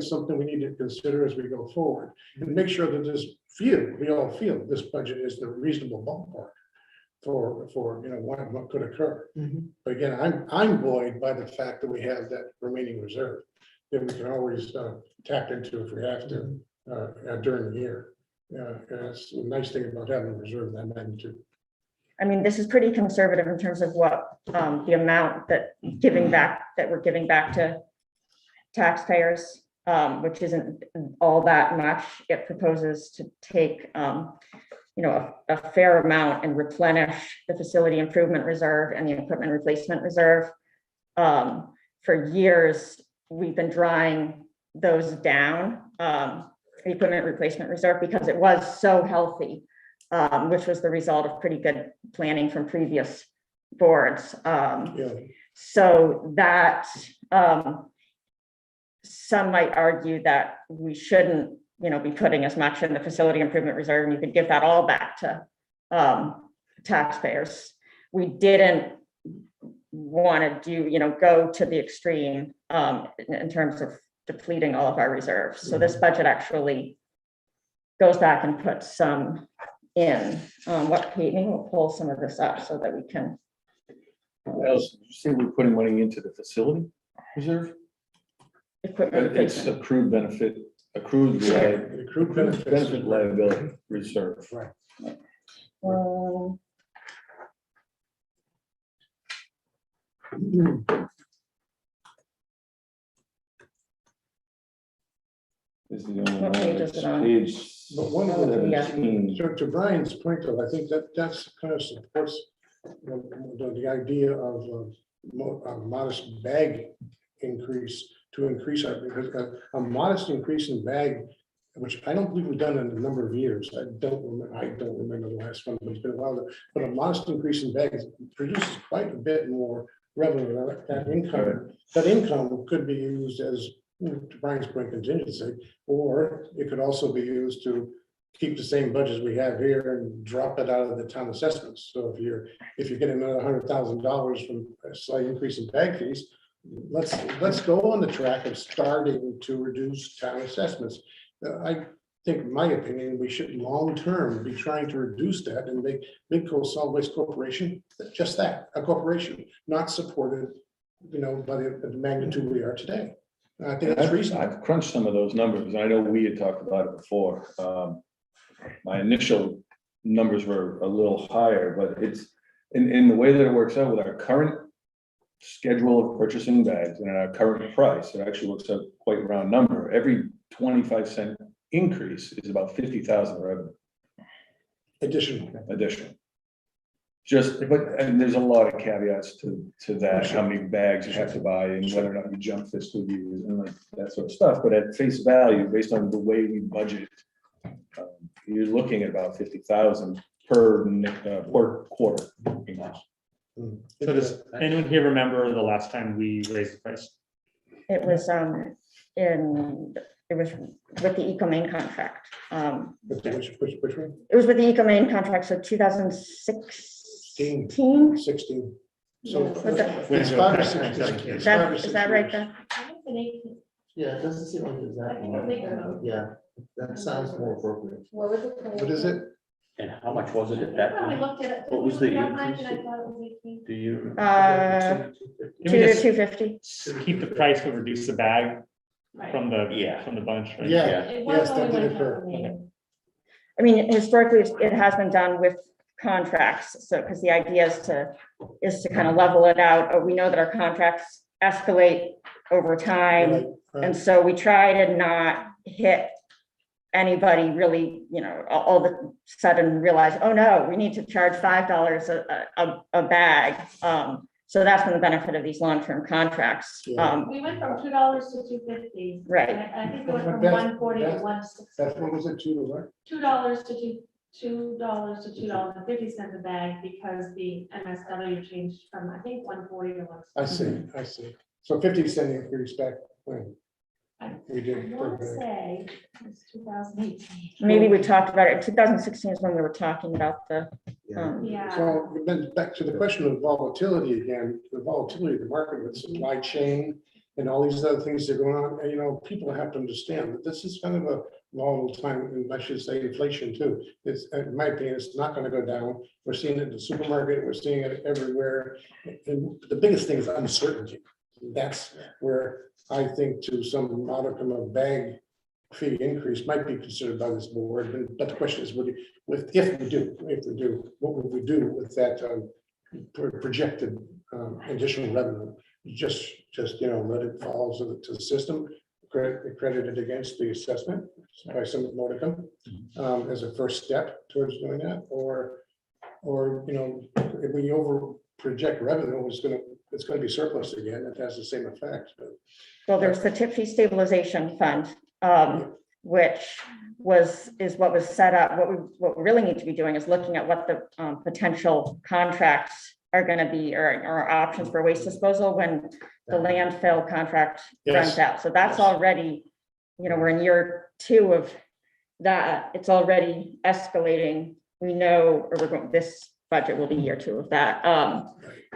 something we need to consider as we go forward and make sure that we all feel this budget is the reasonable ballpark for what could occur. But again, I'm buoyed by the fact that we have that remaining reserve that we can always tap into if we have to during the year. And it's a nice thing about having a reserve of that magnitude. I mean, this is pretty conservative in terms of what the amount that we're giving back to taxpayers, which isn't all that much. It proposes to take a fair amount and replenish the facility improvement reserve and the equipment replacement reserve. For years, we've been drawing those down, the equipment replacement reserve, because it was so healthy, which was the result of pretty good planning from previous boards. So that some might argue that we shouldn't be putting as much in the facility improvement reserve, and you could give that all back to taxpayers. We didn't want to go to the extreme in terms of depleting all of our reserves. So this budget actually goes back and puts some in. Maybe we'll pull some of this up so that we can. What else? Did you say we're putting money into the facility reserve? Equipment It's accrued benefit liability reserve. Right. This is the only What one. page is it on? Page But one of the, 17. to Brian's point, though, I think that's kind of supports the idea of a modest bag increase to increase our, because a modest increase in bag, which I don't believe we've done in a number of years. I don't remember the last one, but it's been a while. But a modest increase in bags produces quite a bit more revenue. That income could be used as, to Brian's point, contingency, or it could also be used to keep the same budget we have here and drop it out of the town assessments. So if you're getting another $100,000 from a slight increase in bag fees, let's go on the track of starting to reduce town assessments. I think, in my opinion, we should long-term be trying to reduce that and make Midco Solid Waste Corporation just that, a corporation, not supported, by the magnitude we are today. I think that's reasonable. I've crunched some of those numbers. I know we had talked about it before. My initial numbers were a little higher, but it's in the way that it works out with our current schedule of purchasing bags and our current price, it actually works out quite a round number. Every 25-cent increase is about 50,000 revenue. Additional. And there's a lot of caveats to that, how many bags you have to buy and whether or not you jump fiscal years and like that sort of stuff. But at face value, based on the way we budget, you're looking at about 50,000 per quarter. So does anyone here remember the last time we raised the price? It was with the EcoMain contract. Which one? It was with the EcoMain contract, so 2016. 16. So Was that- it's 5 or 6 years. Is that right, Beth? Yeah, it doesn't seem like it's that long. Yeah, that sounds more appropriate. What was it? What is it? And how much was it at that I time? looked at it. What was the I thought increase? it was 18. Do you? 2 Can we to just 250. keep the price but reduce the bag Right. from the Yeah. bunch? Right? Yeah. It Yes, was that only did one occur. company. I mean, historically, it has been done with contracts. So, because the idea is to kind of level it out. We know that our contracts escalate over time. Right, right. And so we try to not hit anybody really, all of a sudden realize, oh no, we need to charge $5 a bag. So that's been the benefit of these long-term contracts. Yeah. We went from $2 to $2.50. Right. I think we went from That's- 140 to that's- 160. That's what was it, two, right? $2 to $2.50 a bag because the MSW changed from, I think, 140 to 160. I see. So 50-cent increase back when I we did. I want to say it's 2018. Maybe we talked about it. 2016 is when we were talking about the, Yeah. So then back to the question of volatility again, the volatility of the market with supply chain and all these other things that are going on, and people have to understand that this is kind of a volatile time, and I should say inflation too. It's, in my opinion, it's not going to go down. We're seeing it in the supermarket, we're seeing it everywhere. And the biggest thing is uncertainty. That's where I think to some modicum of bag fee increase might be considered by this board, but the question is, if we do, what would we do with that projected additional revenue? Just let it fall to the system, credited against the assessment by some modicum as a first step towards doing that, or if we over project revenue, it's going to be surplus again. It has the same effect. But well, there's the tip fee stabilization fund, which is what was set up. What we really need to be doing is looking at what the potential contracts are going to be, or options for waste disposal when the landfill contract runs out. So that's already, we're in year 2 of that. It's already escalating. We know, this budget will be year 2 of that.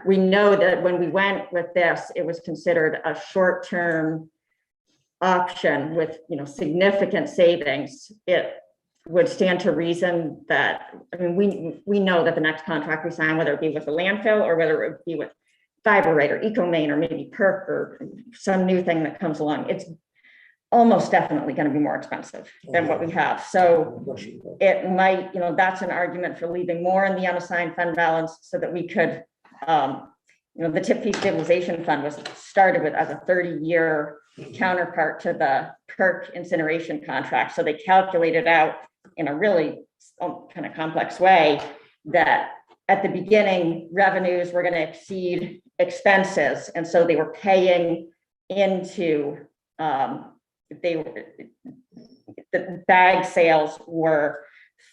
We know that when we went with this, it was considered a short-term option with, significant savings. It would stand to reason that, we know that the next contract we sign, whether it be with the landfill or whether it would be with Fiber Rate or EcoMaine or maybe PERC or some new thing that comes along, it's almost definitely going to be more expensive than what we have. So it might, that's an argument for leaving more in the unassigned fund balance so that we could, the tip fee stabilization fund was started with as a 30-year counterpart to the PERC incineration contract. So they calculated out in a really kind of complex way that at the beginning revenues were going to exceed expenses. And so they were paying into, the bag sales were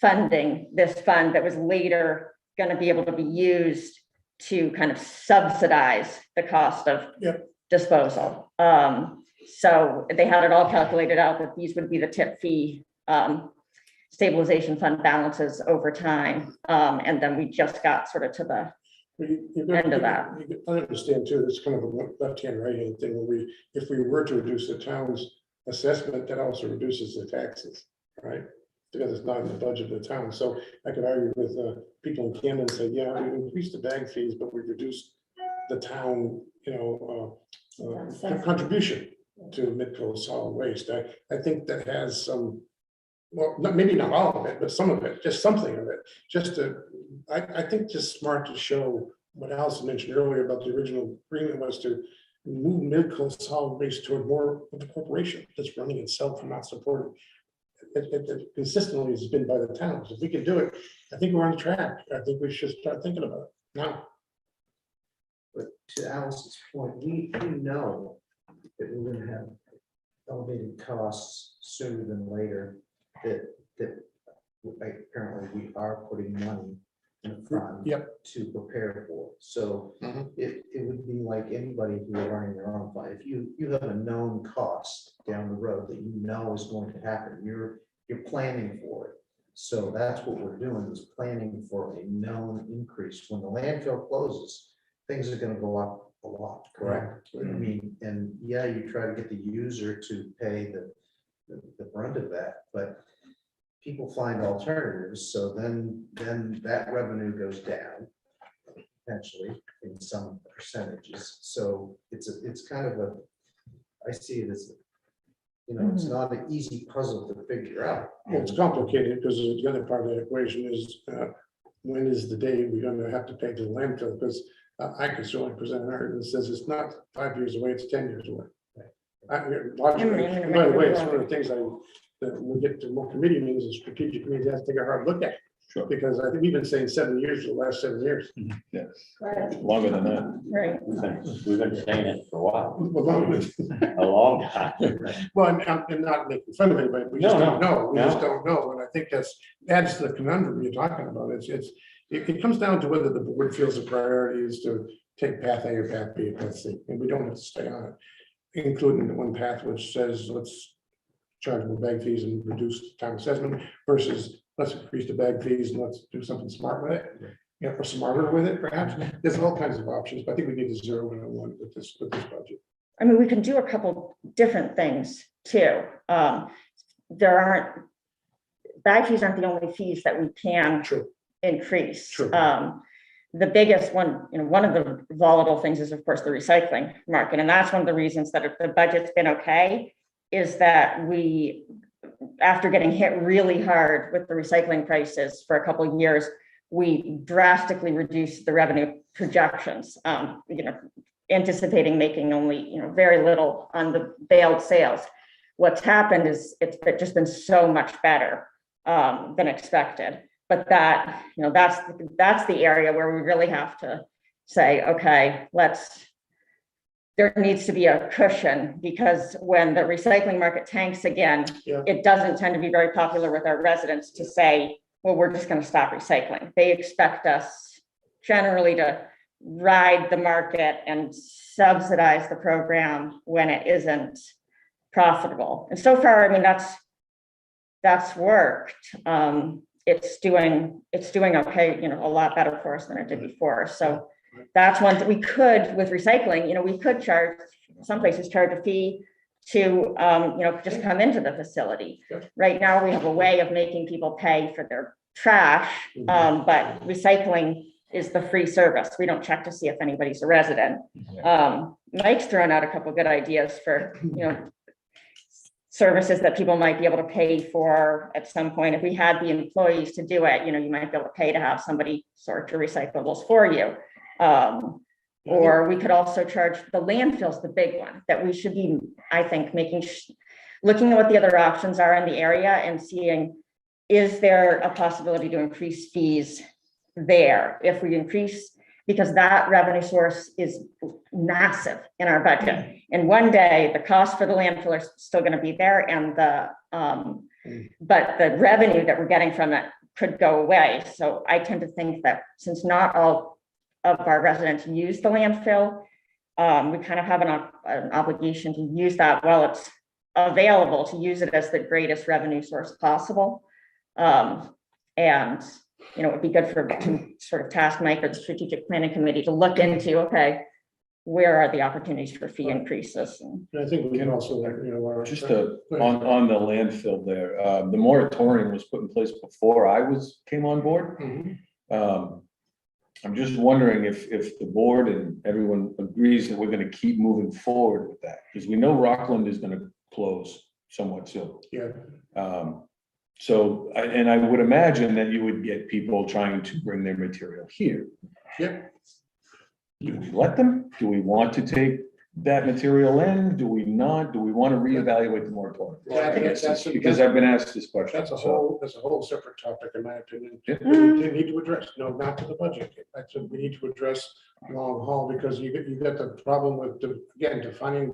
funding this fund that was later going to be able to be used to kind of subsidize the cost of disposal. So they had it all calculated out that these would be the tip fee stabilization fund balances over time. And then we just got sort of to the end of that. I understand too, it's kind of a left-hand, right-hand thing where if we were to reduce the town's assessment, that also reduces the taxes, right? Because it's not in the budget of the town. So I could argue with people in Camden and say, we increased the bag fees, but we reduced the town, contribution to Midco solid waste. I think that has some, well, maybe not all of it, but some of it, just something of it. I think just smart to show what Allison mentioned earlier about the original agreement was to move Midco solid waste toward more of a corporation that's running itself and not supported. It consistently has been by the towns. If we can do it, I think we're on track. I think we should start thinking about it now. But to Allison's point, we know that we're going to have elevated costs sooner than later. That apparently we are putting money in the fund to prepare for. So it would be like anybody who are running their own fund. If you have a known cost down the road that you know is going to happen, you're planning for it. So that's what we're doing, is planning for a known increase. When the landfill closes, things are going to go up a lot, correct? And you try to get the user to pay the brunt of that, but people find alternatives, so then that revenue goes down potentially in some percentages. So it's kind of I see it as it's not an easy puzzle to figure out. Well, it's complicated because the other part of that equation is when is the day we're going to have to pay to the landfill? Because I could certainly present an argument that says it's not 5 years away, it's 10 years away. Logically, and by the way, it's one of the things that when we get to more committee meetings and strategic meetings, have to take a hard look at. Sure. Because I think we've been saying 7 years for the last 7 years. Right, Longer than that. right. We've been saying it for a while, Well, a long time. and not making fun of anybody, we just No, don't know, we just no. don't know, and I think adds to the conundrum you're talking about, it comes down to whether the board feels the priority is to take path A or path B or path C, and we don't have to stay on it, including the one path which says, let's charge more bag fees and reduce time assessment versus let's increase the bag fees and let's do something smart with it, or smarter with it, perhaps. There's all kinds of options, but I think we need to zero in on one with this budget. I mean, we can do a couple different things too. There aren't, bag fees aren't the only fees that we can True. increase. True. The biggest one, one of the volatile things is of course the recycling market. And that's one of the reasons that if the budget's been okay, is that we, after getting hit really hard with the recycling prices for a couple of years, we drastically reduced the revenue projections, anticipating making only, very little on the bailed sales. What's happened is it's just been so much better than expected. But that, that's the area where we really have to say, okay, there needs to be a cushion, because when the recycling market tanks again, it doesn't tend to be very popular with our residents to say, well, we're just going to stop recycling. They expect us generally to ride the market and subsidize the program when it isn't profitable. And so far, I mean, that's worked. It's doing okay, a lot better for us than it did before. So that's one that we could, with recycling, we could charge, some places charge a fee to, just come into the facility. Right now, we have a way of making people pay for their trash, but recycling is the free service. We don't check to see if anybody's a resident. Mike's thrown out a couple of good ideas for, services that people might be able to pay for at some point. If we had the employees to do it, you might be able to pay to have somebody sort your recyclables for you. Or we could also charge the landfills, the big one that we should be, I think, looking at what the other options are in the area and seeing, is there a possibility to increase fees there? If we increase, because that revenue source is massive in our budget. And one day the cost for the landfill is still going to be there, and but the revenue that we're getting from it could go away. So I tend to think that since not all of our residents use the landfill, we kind of have an obligation to use that while it's available, to use it as the greatest revenue source possible. And it would be good to sort of task Mike or the strategic planning committee to look into, okay, where are the opportunities for fee increases? And I think we can also, Just on the landfill there, the moratorium was put in place before I came on board. I'm just wondering if the board and everyone agrees that we're going to keep moving forward with that, because we know Rockland is going to close somewhat soon. So, I would imagine that you would get people trying to bring their material here. Do we let them? Do we want to take that material in? Do we not? Do we want to reevaluate the moratorium? I think that's because I've been asked this question. That's a whole separate topic, in my opinion. We need to address, not to the budget. That's what we need to address long haul, because you got the problem with defining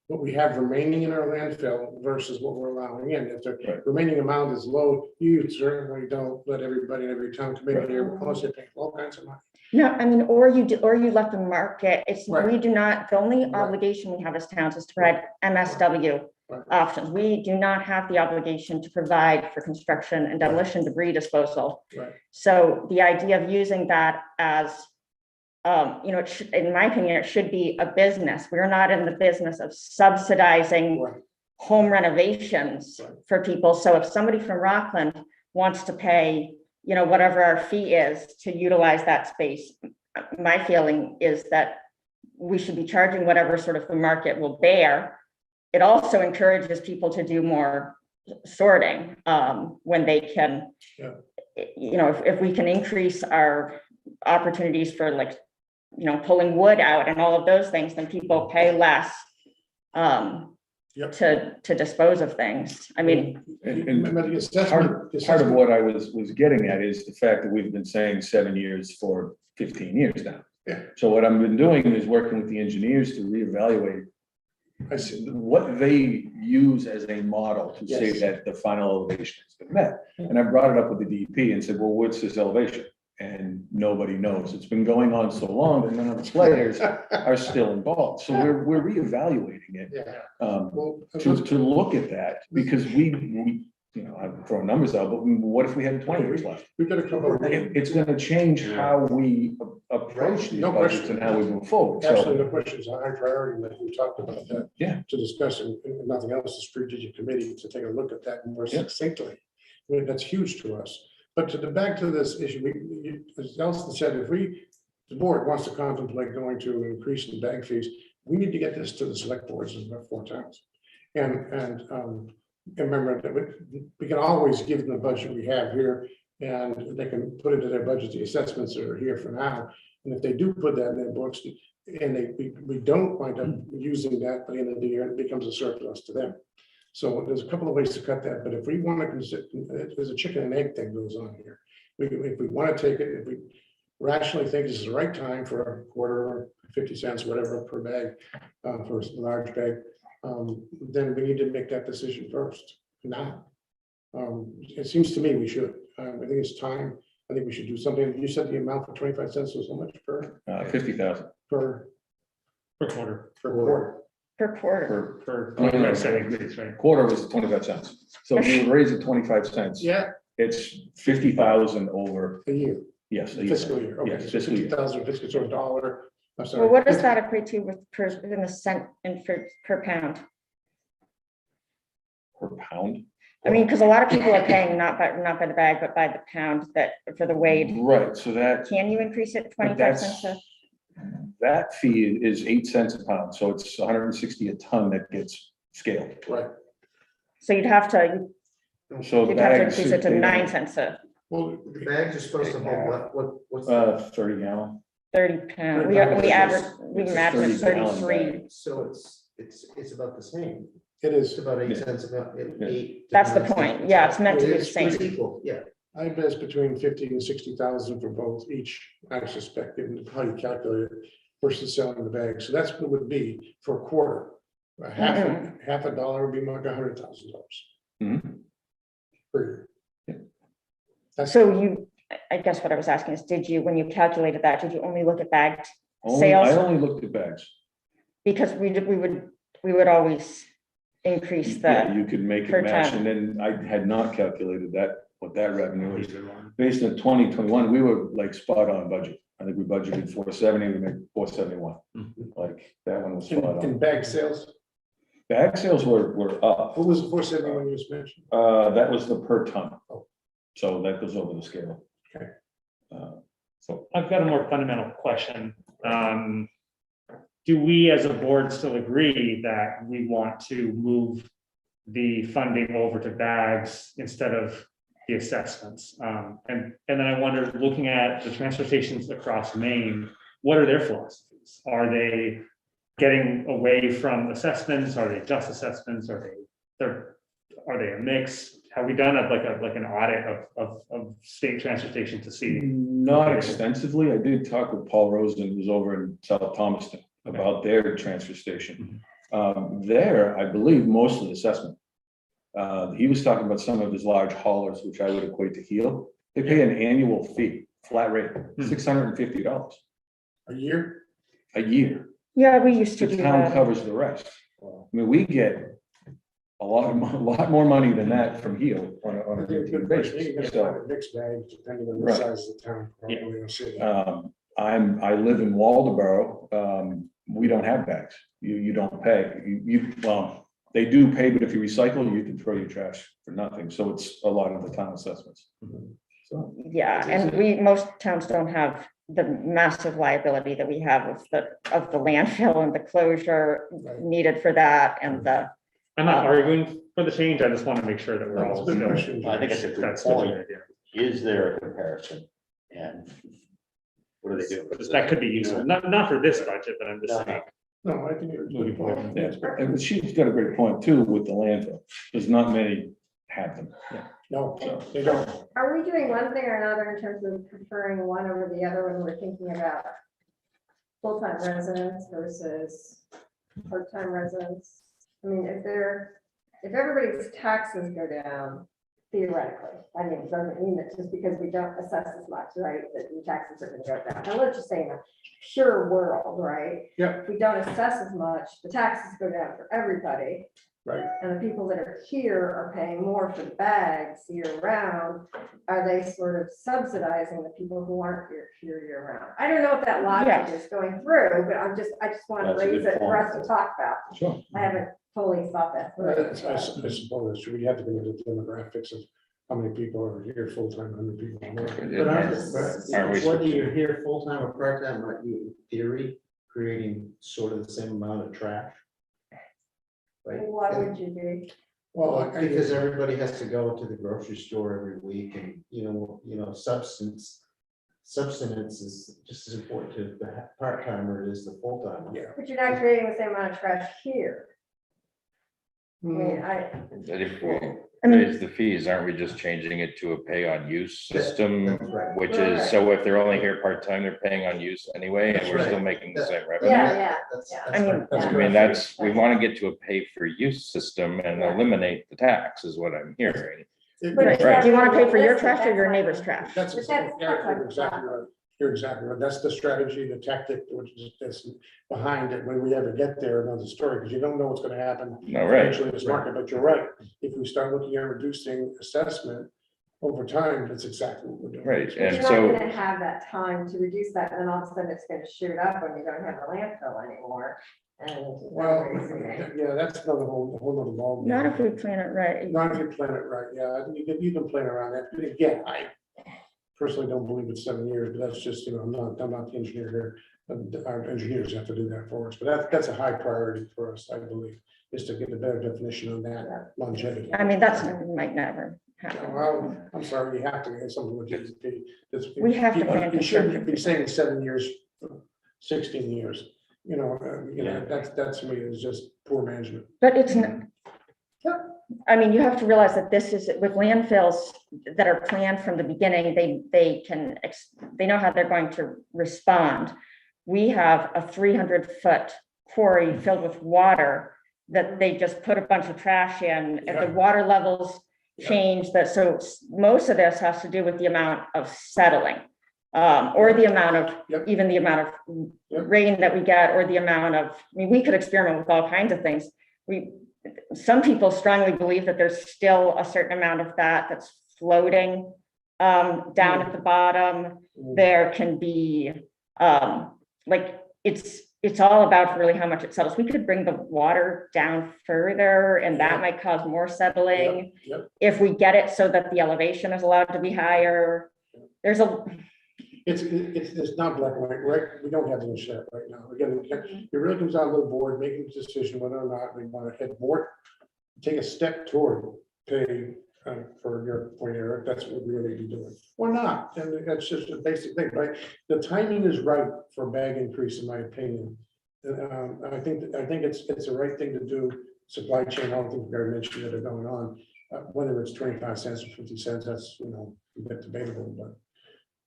what we have remaining in our landfill versus what we're allowing in. If the remaining amount is low, you certainly don't let everybody in every town come in here unless they pay all kinds of money. No, I mean, or you let the market, we do not, the only obligation we have as towns is to provide MSW options. We do not have the obligation to provide for construction and demolition debris disposal. So the idea of using that as, in my opinion, it should be a business. We're not in the business of subsidizing home renovations for people. So if somebody from Rockland wants to pay, whatever our fee is to utilize that space, my feeling is that we should be charging whatever sort of the market will bear. It also encourages people to do more sorting when they can, if we can increase our opportunities for pulling wood out and all of those things, then people pay less Yep. to dispose of things. I mean, And Remember the assessment- part of what I was getting at is the fact that we've been saying 7 years for 15 years now. Yeah. So what I've been doing is working with the engineers to reevaluate I see. what they use as a model to say Yes. that the final elevation has been met. And I brought it up with the DEP and said, well, what's this elevation? And nobody knows. It's been going on so long that none of the players are still involved. So we're reevaluating it Yeah. to Well, look at that, because we, you know, I'm throwing numbers out, but what if we had 20 years left? we've got a couple of. It's gonna change how we approach these No budgets question. and how we move forward. Absolutely, So, no questions, a high priority, like we talked about that. Yeah. To discuss, and if nothing else, the strategic committee to take a look at that more Yeah. succinctly. I mean, that's huge to us. But back to this issue, as Nelson said, if the board wants to contemplate going to an increase in bag fees, we need to get this to the select boards in the 4 towns. And remember that we can always give them the budget we have here, and they can put into their budget the assessments that are here for now. And if they do put that in their books, and we don't wind up using that by the end of the year, it becomes a surplus to them. So there's a couple of ways to cut that, but if we want to consider, there's a chicken and egg thing goes on here. If we want to take it, if we rationally think this is the right time for a quarter or 50 cents, whatever per bag, for a large bag, then we need to make that decision first, now. It seems to me we should. I think it's time. I think we should do something. You said the amount for 25 cents was how much per 50,000. per Per quarter, quarter? per quarter. per No, no, no. 25% increase, right? Quarter was 25 cents. So if you would raise it 25 cents, Yeah, it's 50,000 over, a year, yes. a year. fiscal year. Okay, Yes, so fiscal year. 50,000 fiscal, so $1. I'm sorry. Well, what does that equate to with in the cent and per pound? Per pound. I mean, because a lot of people are paying not by the bag, but by the pound that for the weight. Right, so that, Can you increase it but 25 cents? that fee is 8 cents a pound, so it's 160 a ton that gets scaled. Right. So you'd have to So increase bags, it to they 9 cents a Well, The bags are supposed to hold what's? 30 gallon. 30 pound. We It's a imagine it's 30 gallon 33. So it's about the same. it It's is, about 8 Yeah. cents about Yeah. 8. That's the point. Yeah, it's meant to be the It's same. equal, yeah. I bet it's between 50 and 60,000 for both each, I suspect, given how you calculate it versus selling the bag. So that's what it would be for a quarter. Half a dollar would be like $100,000 Mhm. per year. That's So I guess what I was asking is, when you calculated that, did you only look at bagged I sales? only looked at bags. Because we would always increase Yeah, the, you could make per it match, ton. and then I had not calculated what that revenue is. Based on 2021, we were like spot on budget. I think we budgeted 470, we made 471. Like, that one was spot in on. bag sales. Bag sales were up. What was the 471 you just mentioned? That was the per ton. So that goes over the scale. Okay. So I've got a more fundamental question. Do we as a board still agree that we want to move the funding over to bags instead of the assessments? And then I wonder, looking at the transfer stations across Maine, what are their philosophies? Are they getting away from assessments? Are they just assessments? Are they a mix? Have we done like an audit of state transportation to see? not extensively. I did talk with Paul Rosen, who's over in South Thomaston, about their transfer station. There, I believe, mostly assessment. He was talking about some of his large haulers, which I would equate to Heel. They pay an annual fee, flat rate, $650 A year? a year. yeah, we used to The do town that. covers the rest. I mean, we get a lot more money than that from Heel on a routine Good question. You basis. can find So, a mixed bag depending on the Right. size of the town. Probably, I'll say that. I live in Waldeboro. We don't have bags. You don't pay. Well, they do pay, but if you recycle, you can throw your trash for nothing. So it's a lot of the town assessments. So, Yeah, and most towns don't have the massive liability that we have of the landfill and the closure Right. needed for that and the, I'm not arguing for the change. I just want to make sure that we're That's a all good still. question. I think it's a good That's still a point. good idea. Is there a comparison? And what do they do? That could be useful, not for this budget, but I'm just saying. No, I think you're. Moving forward. Yeah, and she's got a great point too with the landfill. There's not many have them. No, they don't. Are we doing one thing or another in terms of preferring one over the other when we're thinking about full-time residents versus part-time residents? I mean, if everybody's taxes go down, theoretically, I mean, it doesn't mean that just because we don't assess as much, right, that the taxes are gonna go down. Now, let's just say in a pure world, right? Yeah. If we don't assess as much, the taxes go down for everybody. Right. And the people that are here are paying more for the bags year round. Are they sort of subsidizing the people who aren't here year round? I don't know if that logic is going through, but I just want to That's a raise good it for us to talk about. Sure. I haven't fully thought that through. I suppose we have to go into the demographics of how many people are here full-time, how many people are not. But Aren't we whether you're here full-time or part-time, aren't you in theory creating sort of the same amount of trash? Right? Why would you be? Well, Because everybody has to go to the grocery store every week and, substance is just as important to the part-timer as the full-timer. Yeah. But you're not creating the same amount of trash here. I mean, That if we I mean- raise the fees, aren't we just changing it to a pay on use system? That's right. Which Right. is, so if they're only here part-time, they're paying on use anyway, and That's we're still right. making the same revenue. yeah. That's I mean, right. I mean, we want to get to a pay for use system and eliminate the tax is what I'm hearing. Right. Right. Do you want to pay for your trash or your neighbor's trash? That's, But that's- you're exactly right. You're exactly right. That's the strategy, the tactic, which is that's behind it. When we ever get there, another story, because you don't know what's going to happen. No, right. Eventually in this market, but you're right. If we start looking at reducing assessment over time, that's exactly what we're doing. Right, But and you're not so, gonna have that time to reduce that, and then all of a sudden it's gonna shoot up when you don't have a landfill anymore. And Well, yeah, that's another whole other ball. Not if we plan it right. Not if you plan it right, yeah, you can plan around that, but again, I personally don't believe it's 7 years, but that's just, I'm not the engineer here. Our engineers have to do that for us, but that's a high priority for us, I believe, is to get a better definition on that longevity. I mean, might never happen. Well, I'm sorry, you have to get something with GDP. We have to plan You shouldn't be conservatively. saying 7 years, 16 years, that's to me is just poor management. But it's not. I mean, you have to realize that this is with landfills that are planned from the beginning, they know how they're going to respond. We have a 300-foot quarry filled with water that they just put a bunch of trash in. If the water levels change, so most of this has to do with the amount of settling. Or the amount of, even the amount of rain that we get, or the amount of, we could experiment with all kinds of things. Some people strongly believe that there's still a certain amount of that that's floating down at the bottom. There can be, it's all about really how much it settles. We could bring the water down further, and that might cause more settling. If we get it so that the elevation is allowed to be higher. It's not black and white, right? We don't have the shit right now. Again, it really comes down to the board making a decision whether or not we want to head more, take a step toward pay for your, that's what we really be doing. Or not, and that's just a basic thing, right? The timing is right for a bag increase, in my opinion. I think it's the right thing to do. Supply chain, all the things Gary mentioned that are going on, whether it's 25 cents or 50 cents, that's, a bit debatable, but.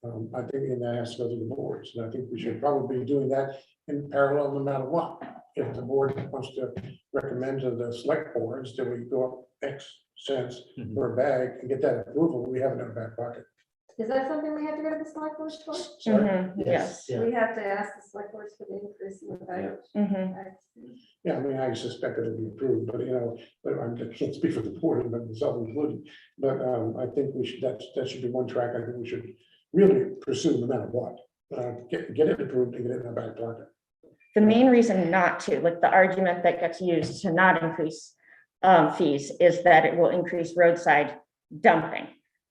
I think that has to go to the boards, and I think we should probably be doing that in parallel no matter what. If the board wants to recommend to the select boards that we go up X cents per bag and get that approval, we have it in our back pocket. Is that something we have to go to the select board for? Yes. Yeah. We have to ask the select boards for the increase in the baggage. Yeah, I suspect it'll be approved, but but I can't speak for the board, but myself included. But I think we should, that should be one track. I think we should really pursue no matter what. Get it approved and get it in our back pocket. The main reason not to, the argument that gets used to not increase fees is that it will increase roadside dumping.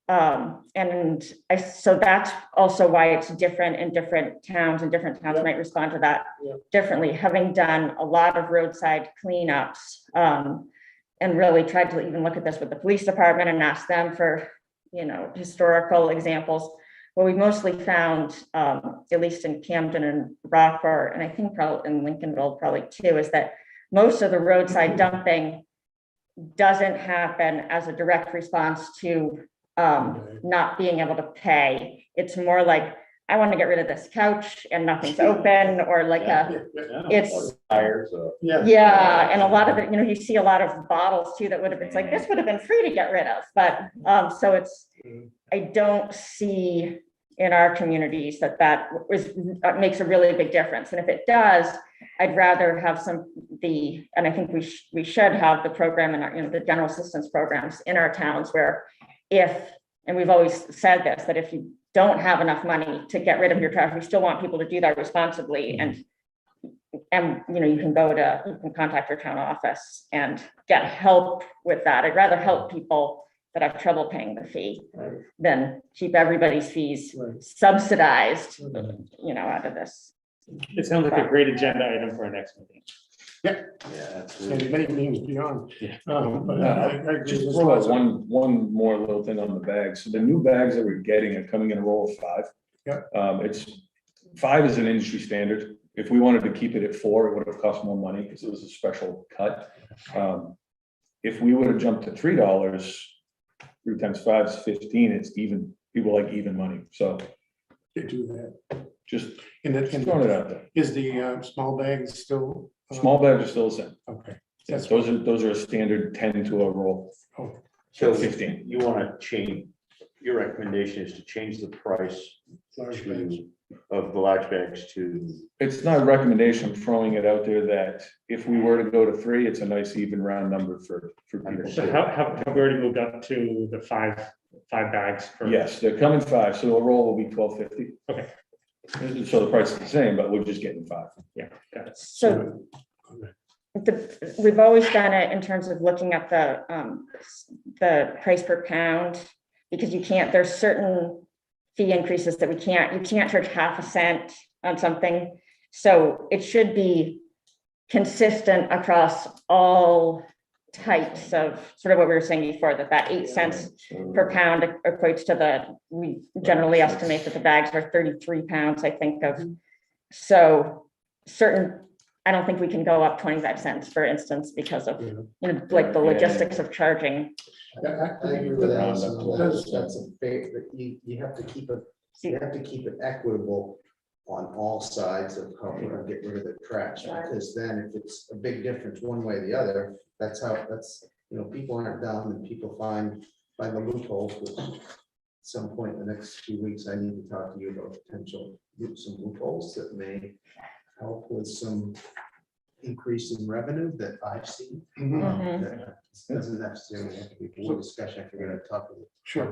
So that's also why it's different in different towns, and different towns might respond to that differently. Having done a lot of roadside cleanups and really tried to even look at this with the police department and ask them for, historical examples. what we mostly found, at least in Camden and Rockford, and I think probably in Lincolnville probably too, is that most of the roadside dumping doesn't happen as a direct response to not being able to pay. It's more like, I want to get rid of this couch and nothing's open, or like it's, Tires, yeah, and a lot of it, you see a lot of bottles too that would have, it's like, this would have been free to get rid of, but, so it's, I don't see in our communities that makes a really big difference, and if it does, I'd rather have and I think we should have the program in our, the general assistance programs in our towns where and we've always said this, that if you don't have enough money to get rid of your trash, we still want people to do that responsibly, and you can contact your town office and get help with that. I'd rather help people that have trouble paying the fee than keep everybody's fees subsidized, out of this. It sounds like a great agenda item for our next meeting. yeah, And many means beyond. Yeah. But I agree Just with throw out lots. one more little thing on the bags. So the new bags that we're getting are coming in a roll of 5. Yep. It's 5 is an industry standard. If we wanted to keep it at 4, it would have cost more money because it was a special cut. If we would have jumped to $3, 3 times 5 is 15. It's even. People like even money. So To do that. just Just throwing it out there. Is the small bag still? Small bags are still the same. Okay. Yes, those are a standard 10 to a roll. Oh, so 15. you want to change, your recommendation is to change the price large bags. of the large bags to, It's not a recommendation, I'm throwing it out there that if we were to go to 3, it's a nice even round number for people. So have we already moved up to the five bags? Yes, they're coming 5, so a roll will be $12.50. Okay. So the price is the same, but we're just getting 5. Yeah, got it. So we've always done it in terms of looking at the price per pound, because there's certain fee increases that you can't charge half a cent on something. So it should be consistent across all types of, sort of what we were saying before, that 8 cents per pound equates to we generally estimate that the bags are 33 pounds, I think of. So I don't think we can go up 25 cents, for instance, because of, like the logistics of charging. I agree with that. Round That's a fair, you have to keep it equitable on all sides of how we're gonna get rid of the trash, because then if it's a big difference one way or the other, that's people aren't dumb and people find the loopholes. At some point in the next few weeks, I need to talk to you about some loopholes that may help with some increase in revenue that I've seen. That doesn't necessarily have to be board discussion. I figured I'd talk with you. Sure.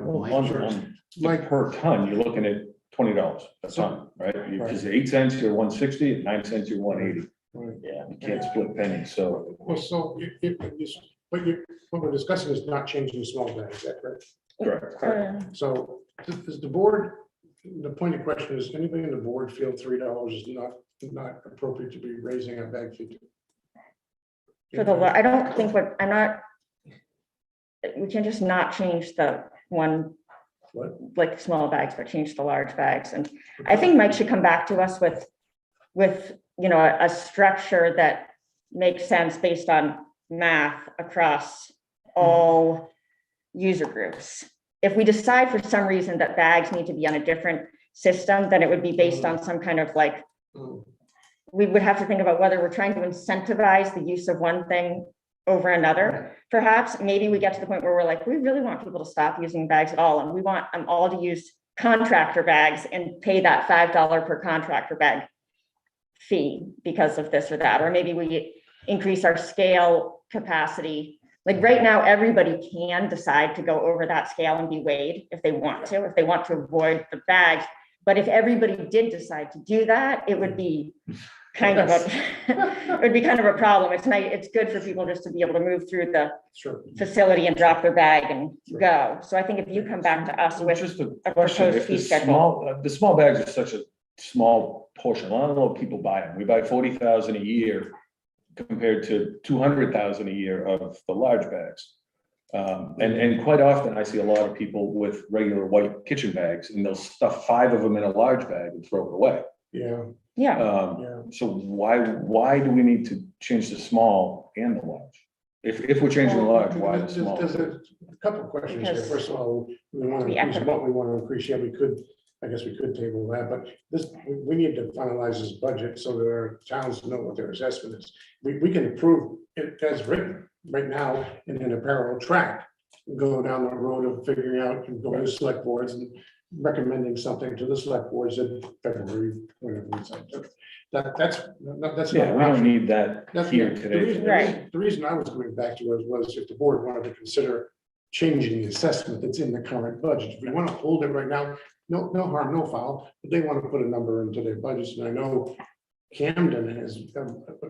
Like per ton, you're looking at $20 a ton, right? Because 8 cents, you're 160, at 9 cents, you're 180. yeah. You can't split pennies, so. Well, so what we're discussing is not changing the small bag, is that correct? Correct. So does the board, the point of question is, anybody in the board feel $3 is not appropriate to be raising a bag fee? I don't think we can just not change the one, like small bags, but change the large bags. And I think Mike should come back to us with a structure that makes sense based on math across all user groups. If we decide for some reason that bags need to be on a different system, then it would be based on some kind of we would have to think about whether we're trying to incentivize the use of one thing over another. Perhaps maybe we get to the point where we're like, we really want people to stop using bags at all, and we want them all to use contractor bags and pay that $5 per contractor bag fee because of this or that. Or maybe we increase our scale capacity. Like right now, everybody can decide to go over that scale and be weighed if they want to avoid the bags. But if everybody did decide to do that, it would be kind of a problem. It's good for people just to be able to move through the facility and drop their bag and go. So I think if you come back to us with Just a a question, proposed if fee the schedule. small bags are such a small portion, I don't know if people buy them. We buy 40,000 a year compared to 200,000 a year of the large bags. And quite often I see a lot of people with regular white kitchen bags and they'll stuff 5 of them in a large bag and throw it away. Yeah, Yeah, So why do we need to change the small and the large? If we're changing the large, why the small? There's a couple of questions here. Because First of all, we want to be increase equitable. what we want to increase. Yeah, we could, I guess we could table that, but we need to finalize this budget so that our towns know what their assessment is. We can approve it as written right now and in a parallel track. Go down the road of figuring out and going to select boards and recommending something to the select boards in February, whenever it's like. That's Yeah, not we an don't option. need that That's here the today. reason- Right. The reason I was going back to it was if the board wanted to consider changing the assessment that's in the current budget. If we want to hold it right now, no harm, no foul, but they want to put a number into their budgets. And I know Camden has,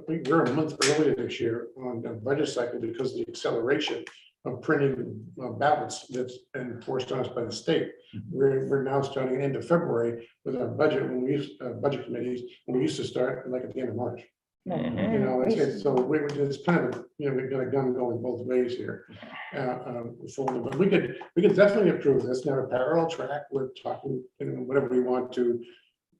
we're a month earlier this year on the budget cycle because of the acceleration of printing ballots that's been forced on us by the state. We're now starting end of February with our budget, when we use budget committees, when we used to start like at the end of March. You know, it's so it's kind of, you know, we've got a gun going both ways here. But we could definitely approve this, now a parallel track, we're talking, you know, whatever we want to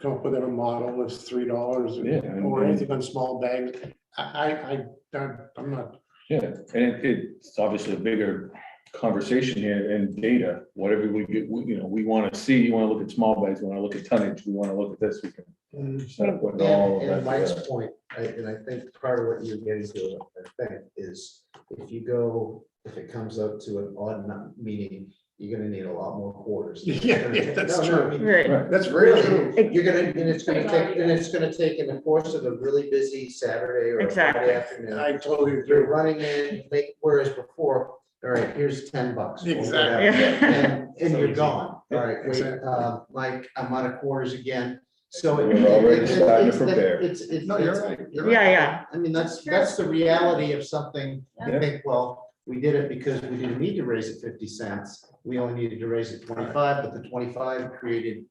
come up with a model, it's $3 Yeah, or anything on small bags. I'm not, Yeah, and it's obviously a bigger conversation here and data, whatever we get, we want to see, you want to look at small bags, we want to look at tonnage, we want to look at this, we can start putting all of And that Mike's together. point, and I think part of what you're getting to, I think, is if it comes up to an odd meeting, you're gonna need a lot more quarters. Yeah, that's No, true. I mean, right. That's very Really, true. you're gonna, and it's gonna take in the course of a really busy Saturday or a Exactly. Friday afternoon. I totally You're agree. running in, whereas before, all right, here's $10. or Exactly. whatever, Yeah. And you're gone. All right, wait, Exactly. Mike, I'm out of quarters again. So. We're already starting to prepare. It's. No, you're right. You're right. Yeah. I mean, that's the reality of something. I Yeah. think, well, we did it because we didn't need to raise it 50 cents. We only needed to raise it 25, but the 25 created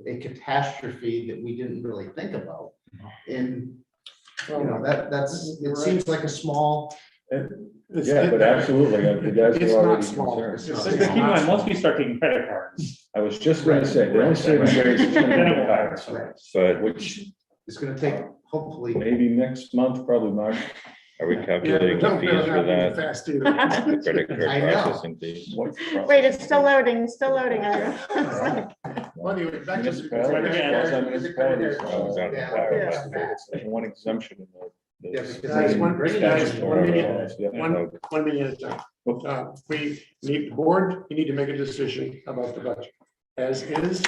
a catastrophe that we didn't really think about. And, you know, it seems like a small. Yeah, but absolutely, you guys It's are not already small. concerned. It's Just keep in mind, once we start taking credit cards, I was just gonna say, the only savings there is it's gonna then be it will higher, happen. But which It's gonna take, hopefully. maybe next month, probably March. are we Yeah, calculating the don't fees bear for down that? fast either. Credit card I know. processing fees? What Wait, it's still loading, still loading. Ira. Well, anyway, back to. Municipalities, Yeah. There's one exemption in the. Yeah, because Guys, one meeting at a time. Yeah. We need, the board, you need to make a decision about the budget as is,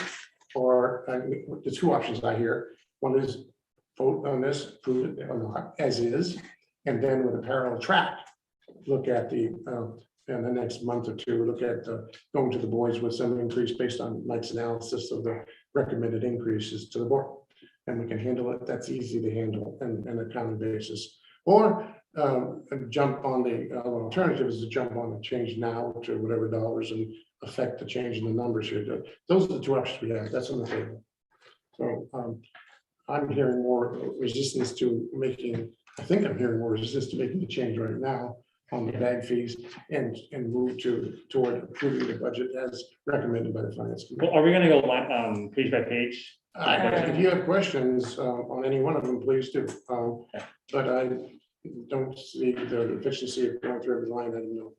or the two options I hear. One is vote on this, approve it or not, as is, and then with a parallel track, look at in the next month or two, look at going to the boards with some increase based on Mike's analysis of the recommended increases to the board. And we can handle it, that's easy to handle and a county basis. Or jump on the alternative is to jump on the change now to whatever dollars and affect the change in the numbers here. Those are the two options we have, that's on the table. So I'm hearing more resistance to making, I think I'm hearing more resistance to making the change right now on the bag fees and move toward approving the budget as recommended by the finance committee. Well, are we gonna go page by page? If you have questions on any one of them, please do. But I don't see the efficiency of going through every line, I don't know.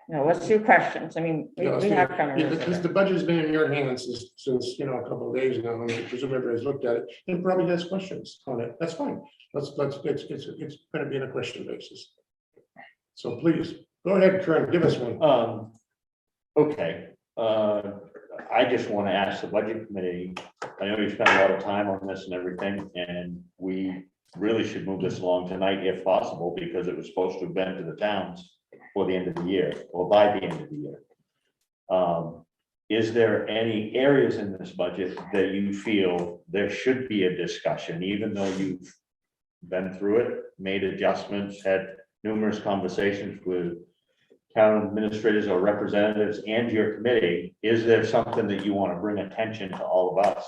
No, let's do questions. I mean, we have Because conversations. the budget's been in your hands since, you know, a couple of days now, and I presume everybody's looked at it and probably has questions on it. That's fine. It's gonna be on a question basis. So please, go ahead, Karen, give us one. Okay, I just want to ask the budget committee, I know you spent a lot of time on this and everything, and we really should move this along tonight if possible, because it was supposed to have been to the towns for the end of the year, or by the end of the year. Is there any areas in this budget that you feel there should be a discussion, even though you've been through it, made adjustments, had numerous conversations with town administrators or representatives and your committee? Is there something that you want to bring attention to all of us?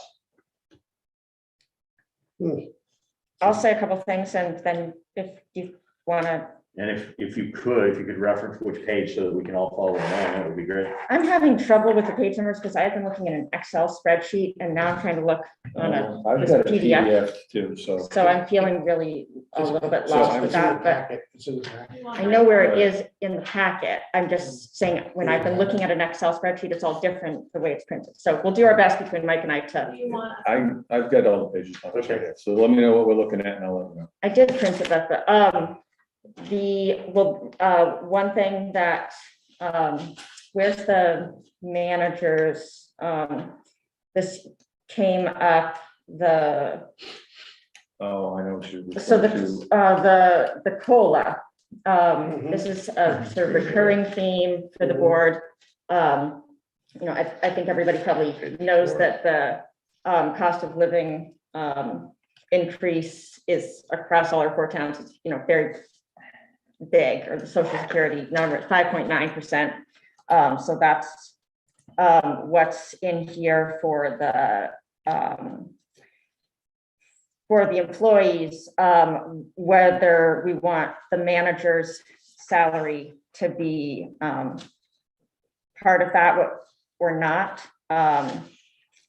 I'll say a couple things and then if you want to And if you could reference which page so that we can all follow along, that would be great. I'm having trouble with the page numbers because I've been looking at an Excel spreadsheet and now I'm trying to look on a I've got a PDF. PDF too, so. So I'm feeling really a little bit So lost it's with in the that, but packet. It's in the packet. I know where it is in the packet. I'm just saying, when I've been looking at an Excel spreadsheet, it's all different the way it's printed. So we'll do our best between Mike and I Do to, you want? I've got all the pages on it, Okay. so let me know what we're looking at and I'll let you know. I did print it, but, one thing that, where's the managers, this came up, Oh, I know what you're. so referring to. the COLA, this is a sort of recurring theme for the board. You know, I think everybody probably knows that the, cost of living, increase is across all our 4 towns, it's, you know, very big, or the social security number is 5.9%. So that's, what's in here for the employees, whether we want the manager's salary to be, part of that or not,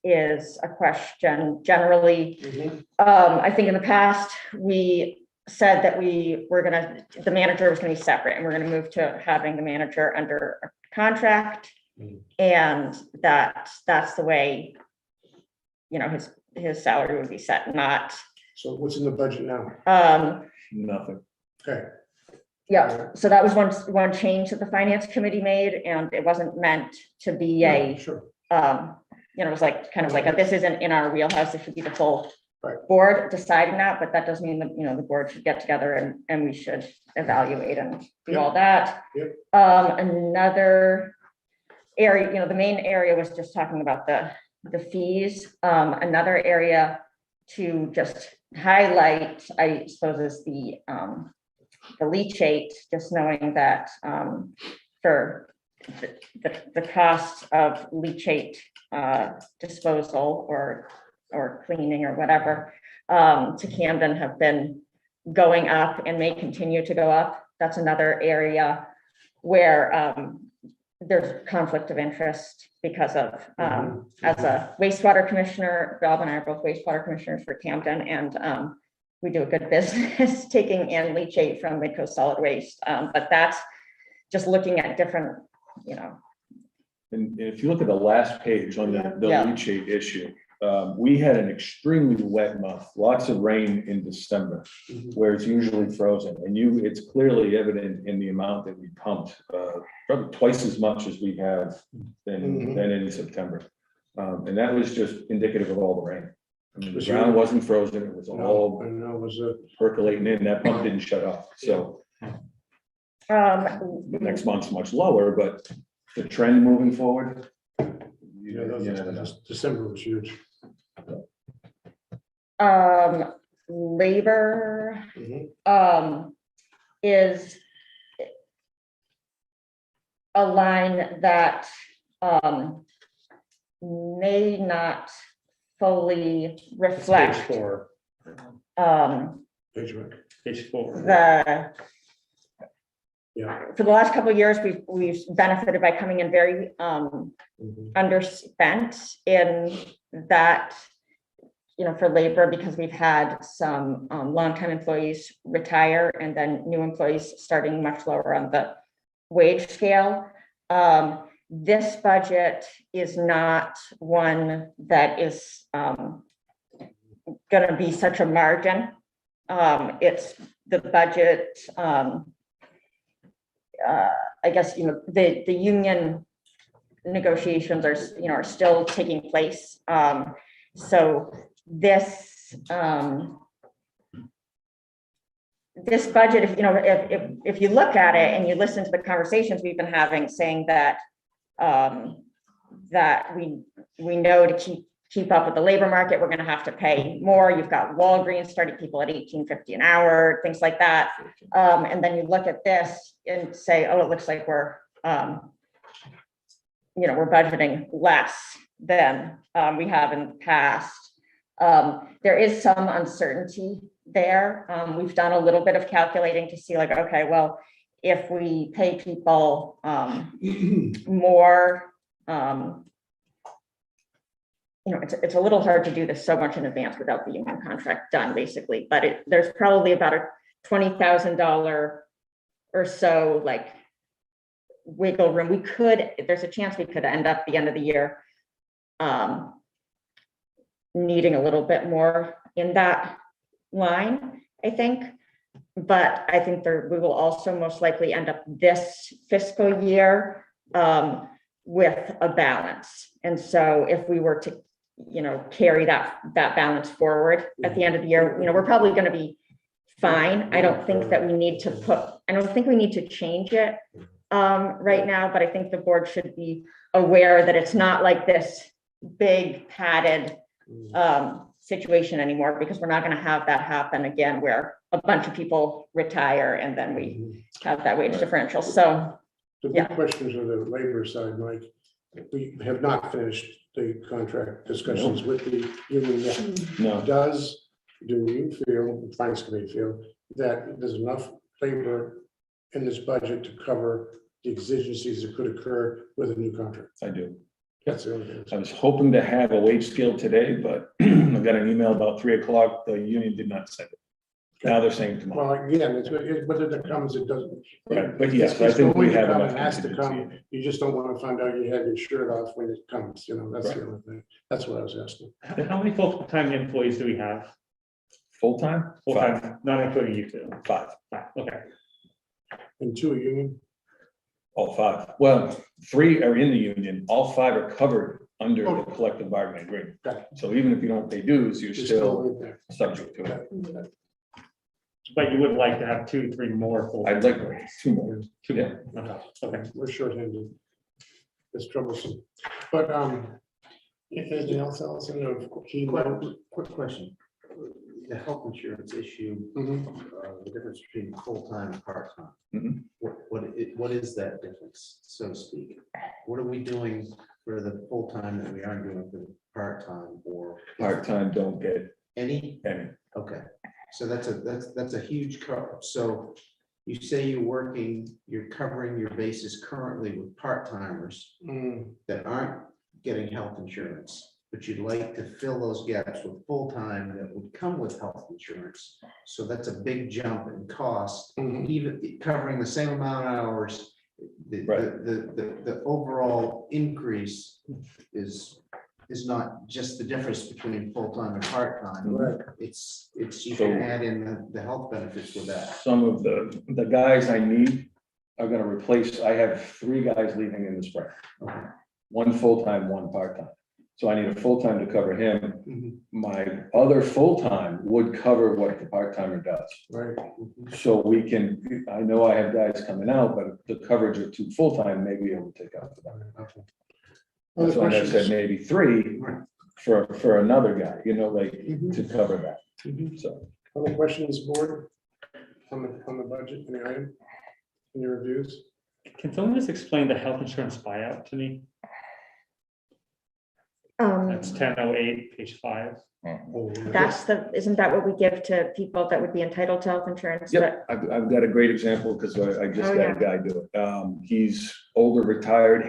is a question. Generally, I think in the past, we said that the manager was gonna be separate, and we're gonna move to having the manager under a contract. And that's the way, you know, his salary would be set, not, So what's in the budget now? Nothing. Okay. yeah, so that was one change that the finance committee made, and it wasn't meant to be a, Sure. you know, it was like, kind of like, this isn't in our wheelhouse, this should be the full Right. board deciding that, but that doesn't mean that, you know, the board should get together and we should evaluate and do all that. Yep. Another area, you know, the main area was just talking about the fees. Another area to just highlight, I suppose, is the leachate, just knowing that, for the cost of leachate disposal or cleaning or whatever, to Camden have been going up and may continue to go up. That's another area where there's conflict of interest because of, as a wastewater commissioner, Bob and I are both wastewater commissioners for Camden, and we do a good business taking in leachate from Midcoast Solid Waste. But that's just looking at different, you know. And if you look at the last page on the Yeah. leachate issue, we had an extremely wet month, lots of rain in December, where it's usually frozen. And it's clearly evident in the amount that we pumped, probably twice as much as we have than in September. And that was just indicative of all the rain. I mean, the ground wasn't frozen, it was all I know, it was percolating in, that pump didn't shut off. So next month's much lower, but the trend moving forward. December was huge. Labor, is a line that, may not fully reflect, Page 4, Page one. page 4. for the last couple of years, we've benefited by coming in very, underspent in that, you know, for labor, because we've had some longtime employees retire and then new employees starting much lower on the wage scale. This budget is not one that is gonna be such a margin. It's the budget, I guess, you know, the union negotiations are, you know, are still taking place. So this budget, if, you know, if you look at it and you listen to the conversations we've been having, saying that that we know to keep up with the labor market, we're gonna have to pay more. You've got Walgreens starting people at $18.50 an hour, things like that. And then you look at this and say, oh, it looks like we're, you know, we're budgeting less than we have in the past. There is some uncertainty there. We've done a little bit of calculating to see like, okay, well, if we pay people more, it's a little hard to do this so much in advance without the union contract done, basically, but there's probably about a $20,000 or so like wiggle room. There's a chance we could end up the end of the year needing a little bit more in that line, I think. But I think we will also most likely end up this fiscal year with a balance. And so if we were to, carry that balance forward at the end of the year, we're probably going to be fine. I don't think we need to change it right now, but I think the board should be aware that it's not like this big padded situation anymore, because we're not going to have that happen again where a bunch of people retire and then we have that wage differential. So the big questions on the labor side, Mike, we have not finished the contract discussions with the union yet. No. Do you feel, the finance committee feel, that there's enough labor in this budget to cover the exigencies that could occur with a new contract? I do. That's the only thing. I was hoping to have a wage scale today, but I got an email about 3 o'clock. The union did not send it. Now they're saying tomorrow. Well, again, whether it comes, it doesn't. Right, but yes, I think we have enough It has to come. contingency. You just don't want to find out you have your shirt off when it comes, that's Right. the only thing. That's what I was asking. How many full-time employees do we have? Full-time? Full-time, not including you two. 5. Okay. And 2 a union? All 5. Well, 3 are in the union. All 5 are covered under the collective bargaining agreement. Got it. So even if you don't pay dues, you're You're still in there. subject to it. But you would like to have 2, 3 more full. I'd like 2 more. 2 Yeah. more. Okay. We're shorthanded. It's troublesome. But anything else, Allison, of key note? Quick question. The health insurance issue, the difference between full-time and part-time. Mhm. What is that difference, so to speak? What are we doing for the full-time that we aren't doing for the part-time, or Part-time don't get any? any. Okay, so that's a huge cover. So you say you're covering your bases currently with part-timers that aren't getting health insurance, but you'd like to fill those gaps with full-time that would come with health insurance. So that's a big jump in cost, even covering the same amount of hours. The overall increase is not just the difference between full-time and part-time. Right. It's you can add in the health benefits with that. Some of the guys I need are gonna replace, I have 3 guys leaving in the spring. Okay. 1 full-time, 1 part-time. So I need a full-time to cover him. Mhm. My other full-time would cover what the part-timer does. Right. So we can, I know I have guys coming out, but the coverage of 2 full-time may be able to take out for that. Okay. That's why I said maybe 3 Right. for another guy, like Mhm. to cover that. Mhm. So Other questions, board, on the budget, any item, in your reviews? Can someone just explain the health insurance buyout to me? That's 1008, page 5. isn't that what we give to people that would be entitled to health insurance? yep, I've got a great example because I just Oh, got yeah. a guy do it. He's older, retired,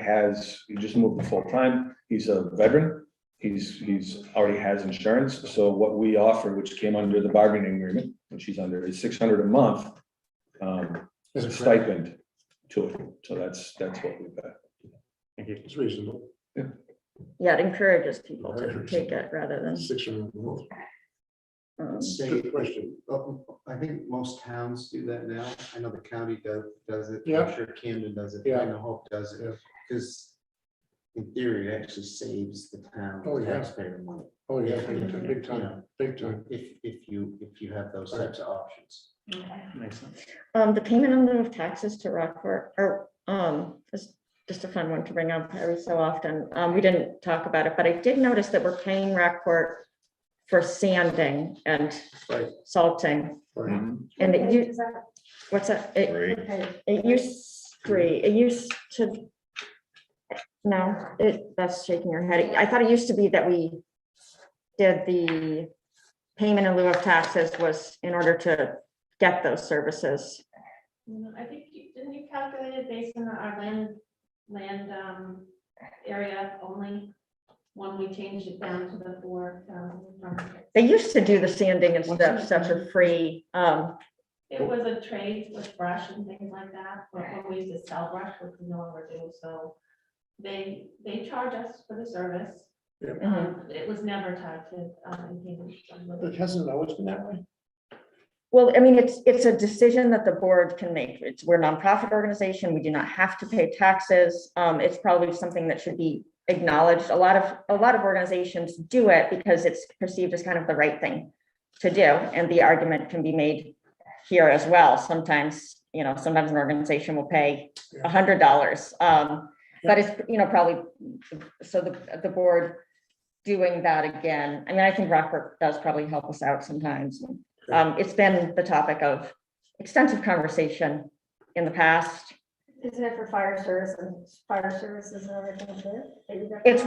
he just moved to full-time. He's a veteran. He's already has insurance. So what we offer, which came under the bargaining agreement, which he's under, is $600 a month. As a stipend to it. So that's what we've got. Thank you. It's reasonable. Yeah, it encourages people to take it rather than. 600. Say, Good question. I think most towns do that now. I know the county does it. Yeah. I'm sure Camden does it. Yeah. I know Hope does Yeah. it. Because in theory, it actually saves the town Oh, yeah. taxpayer money. Oh, yeah, big time, big time. If you have those types of options. Makes sense. The payment in lieu of taxes to Rockford, is just a fun one to bring up every so often. We didn't talk about it, but I did notice that we're paying Rockford for sanding and Right. salting. Right. And what's that? It used 3, it used to. No, that's shaking your head. I thought it used to be that we did the payment in lieu of taxes was in order to get those services. I think, didn't you calculate it based on our land area only? When we changed it down to the 4,000. They used to do the sanding and stuff for free. It was a trade with brush and things like that, but when we used to sell brush, which we no longer do, so they charge us for the service. It was never tied to payments. But hasn't it always been that way? Well, I mean, it's a decision that the board can make. We're a nonprofit organization. We do not have to pay taxes. It's probably something that should be acknowledged. A lot of organizations do it because it's perceived as kind of the right thing to do. And the argument can be made here as well. Sometimes an organization will pay $100. But it's, probably, so the board doing that again. I mean, I think Rockford does probably help us out sometimes. It's been the topic of extensive conversation in the past. Isn't it for fire services and everything too? It's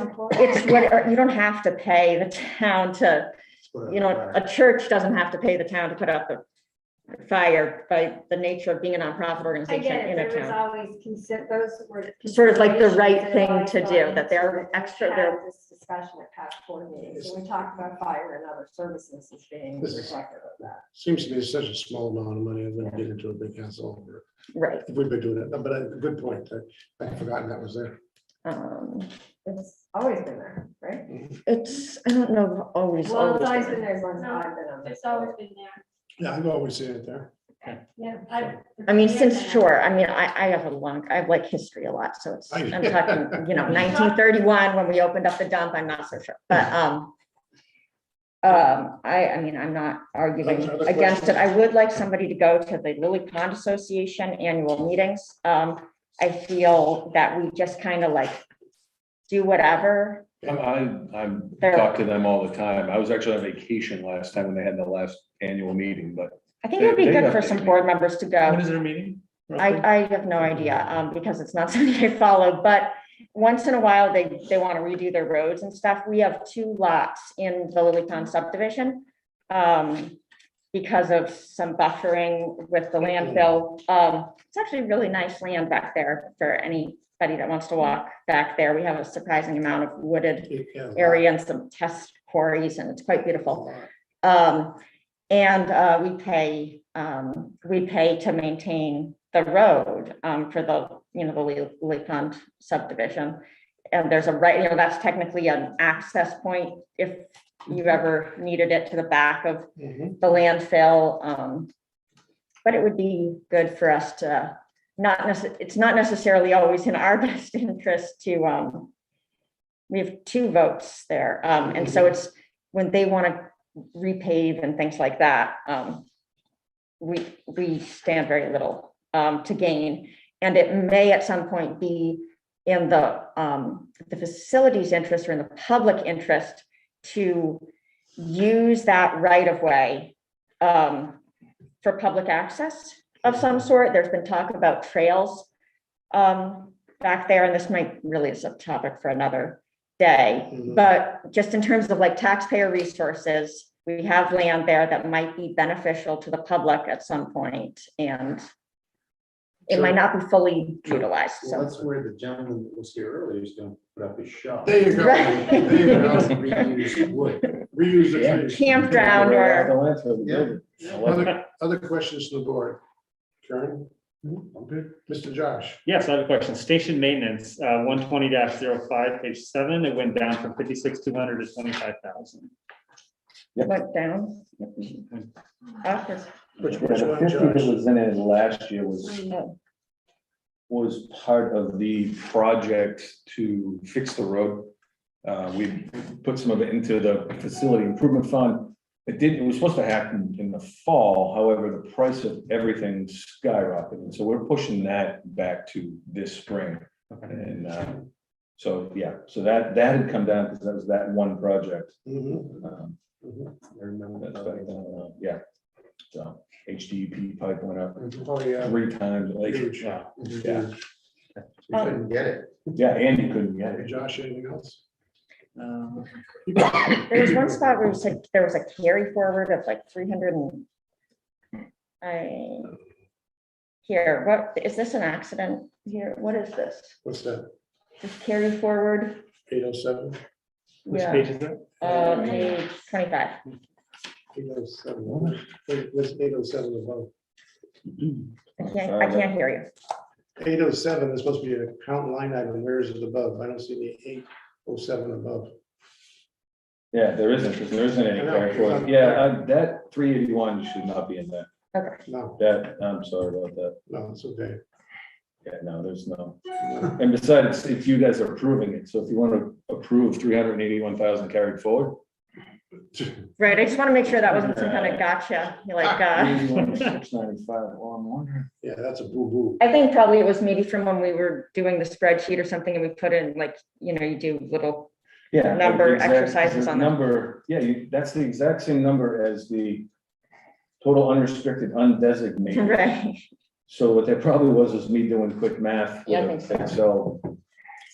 what, you don't have to pay the town to, a church doesn't have to pay the town to put out the fire by the nature of being a nonprofit I organization get it, in a there was town. always those were. Sort of like the considerations right that thing always to gone do, that into they're it. extra, We they're, had this discussion at past board meetings, and we talked about fire and other services as being This is- reflective of that. Seems to be such a small amount of money, I wouldn't get into a big hassle over it. right. If we've been doing it, but a good point. I'd forgotten that was there. It's always been there, right? I don't know, always. Well, it's always been been there as long as No, I've been on this. It's always been there. Yeah, I've always seen it there. Yeah. I mean, since, sure, I mean, I have like history a lot, so it's, I'm talking, 1931, when we opened up the dump, I'm not so sure, but, I mean, I'm not arguing Other against it. questions? I would like somebody to go to the Lily Pond Association annual meetings. I feel that we just kind of like do whatever. I'm They're- talk to them all the time. I was actually on vacation last time when they had the last annual meeting, but I think it would be They good for update some me. board members to go. when is their meeting? roughly? I have no idea, because it's not something I follow, but once in a while, they want to redo their roads and stuff. We have 2 lots in the Lily Pond subdivision. Because of some buffering with the landfill. It's actually really nice land back there for anybody that wants to walk back there. We have a surprising amount of wooded Yeah. area and some test quarries, and it's quite beautiful. And we pay to maintain the road for the Lily Pond subdivision. And there's that's technically an access point if you ever needed it to the back of Mhm. the landfill. But it would be good for us to it's not necessarily always in our best interest to, we have 2 votes there. And so it's when they want to repave and things like that, we stand very little to gain. And it may at some point be in the facility's interest or in the public interest to use that right of way for public access of some sort. There's been talk about trails back there, and this might really is a topic for another day. Mhm. But just in terms of like taxpayer resources, we have land there that might be beneficial to the public at some point, and it might not be fully utilized, Well, so. that's where the gentleman that was here earlier is gonna put up his shop. There you go. Right. There you go. Reuse wood. Reuse the Yeah. trees. Campground or, Yeah. Other questions to the board? Karen? I'm good. Mr. Josh? Yes, I have a question. Station maintenance, 120-05, page 7, it went down from 56,200 to 25,000. went down. Up is- Which Yeah, the one, 50 that Josh? was in it last year was part of the project to fix the road. We put some of it into the facility improvement fund. It was supposed to happen in the fall, however, the price of everything skyrocketed, so we're pushing that back to this spring. And so, yeah, so that had come down because that was that one project. Mhm. I remember that, yeah, so HDPE pipe went up Oh, yeah. 3 times, like, Huge. yeah, You couldn't get it. yeah, Andy couldn't get Hey, it. Josh, anything else? There was one spot where it said there was a carry forward of like 300 and here, what, is this an accident here? What is this? What's that? This carry forward? 807? Which Yeah. page is that? Page 25. 807. What's 807 above? I can't hear you. 807 is supposed to be an account line item. Where is it above? I don't see the 807 above. Yeah, there isn't, because there isn't any I know. carry forward. Yeah, that 381 should not be in there. No, That, I'm sorry about that. no, it's okay. Yeah, no, there's no. And besides, if you guys are approving it, so if you want to approve 381,000 carried forward. Right, I just want to make sure that wasn't some kind of gotcha, like, 695, well, I'm wondering. Yeah, that's a boo-boo. I think probably it was maybe from when we were doing the spreadsheet or something and we put in like, you know, you do little, Yeah. Number exact- exercises the on them. Number, yeah, that's the exact same number as the total unrestricted undesignated. right? So what that probably was is me doing quick math. Yeah, I with think so. Excel.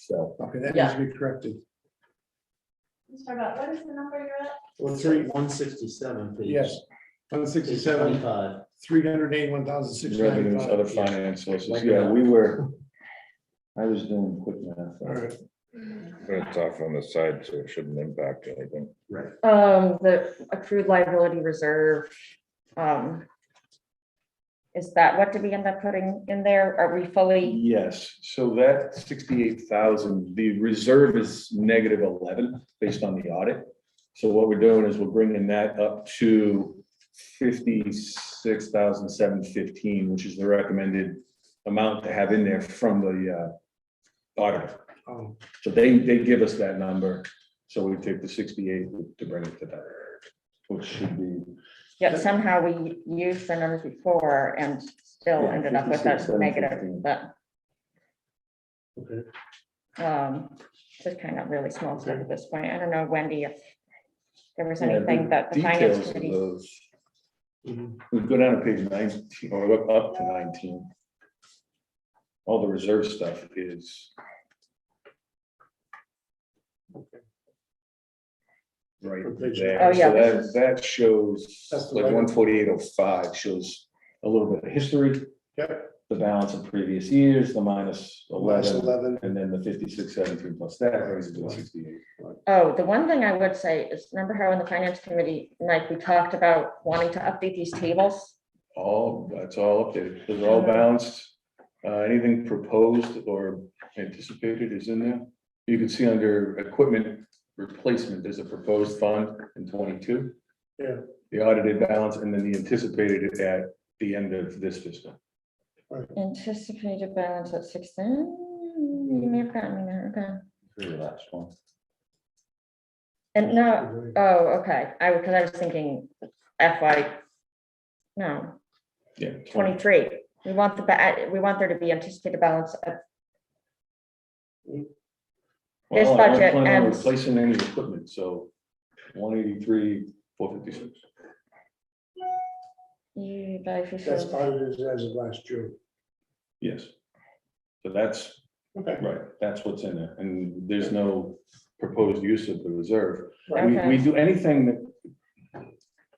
So, Okay, that needs Yeah. to be corrected. Let's talk about, what is the number you're at? Well, three, 167, page. yes, 167, 25. 381,695. revenues, other finance sources, yeah, we were, I was doing quick math. All right. But it's off on the side, so it shouldn't impact anything. Right. The accrued liability reserve. Is that, what did we end up putting in there? Are we fully, Yes, so that 68,000, the reserve is -11 based on the audit. So what we're doing is we're bringing that up to 56,715, which is the recommended amount to have in there from the auditor. Oh, So they give us that number, so we take the 68 to bring it to that, which should be. yet somehow we used the numbers before and still Yeah, ended up with that 56,715. negative, but okay. just kind of really small stuff at this point. I don't know, Wendy, if there was Yeah, anything that the finance details of committee. those. Mhm. We go down to page 19, or up to 19. All the reserve stuff is. Right there. Oh, yeah, So this that shows, That's the like right- 148.05 shows a little bit of history, Yep, the balance of previous years, the minus minus 11, 11. and then the 5617 plus that, brings it to 68. Oh, the one thing I would say is, remember how in the finance committee, Mike, we talked about wanting to update these tables? That's all updated. Those are all balanced. Anything proposed or anticipated is in there. You can see under equipment replacement, there's a proposed fund in 22. Yeah. The audited balance and then the anticipated at the end of this fiscal. Anticipated balance at 16. You may have gotten me there, okay. Really last one. And no, oh, okay, because I was thinking FY, no, Yeah. 23. We want we want there to be anticipated balance of This Well, I don't budget plan on ends- replacing any equipment, so 183, 456. you guys. That's audited as of last June. Yes. So that's, Okay. right, that's what's in there, and there's no proposed use of the reserve. We Okay. do anything that,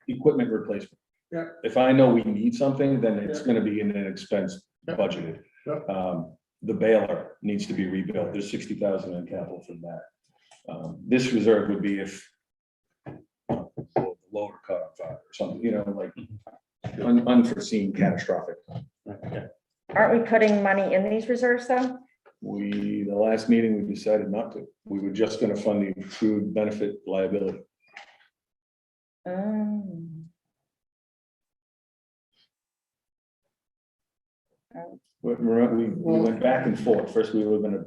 equipment replacement. Yeah. If I know we need something, then it's gonna be in an expense Yeah. budgeted. Yeah. The baler needs to be rebuilt, there's 60,000 in capital for that. This reserve would be if the loader caught on fire or something, you know, like unforeseen catastrophic. Aren't we putting money in these reserves though? The last meeting, we decided not to. We were just gonna fund the accrued benefit liability. Um, We went back and forth. First, we were gonna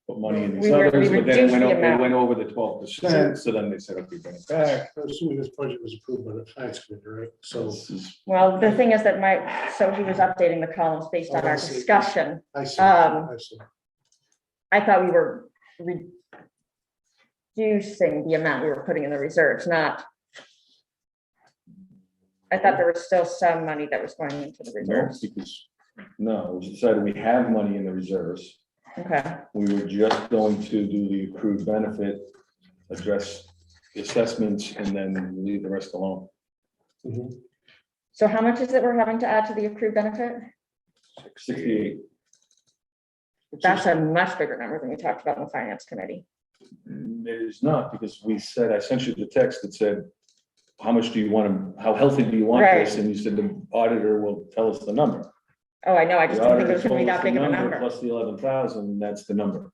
put money in these We others, but then reduced the amount. it went over the 12%, so then they said, okay, bring it back. I'm assuming this budget was approved by the finance committee, right? So This is- Well, the thing is that so he was updating the columns based on Oh, I our see. discussion. I see, Um, I see. I thought we were reducing the amount we were putting in the reserves, not. I thought there was still some money that was going into the No, reserves. because, no, we decided we have money in the reserves. Okay, We were just going to do the accrued benefit address the assessments and then leave the rest alone. Mhm. So how much is it we're having to add to the accrued benefit? 68. That's a much bigger number than we talked about in the finance committee. It is not, because we said, I sent you the text that said, how much do you want to, how healthy do you want this? Right. And you said the auditor will tell us the number. Oh, I know, I just The didn't think it auditor was gonna be told us that the big of a number. Plus the 11,000, that's the number.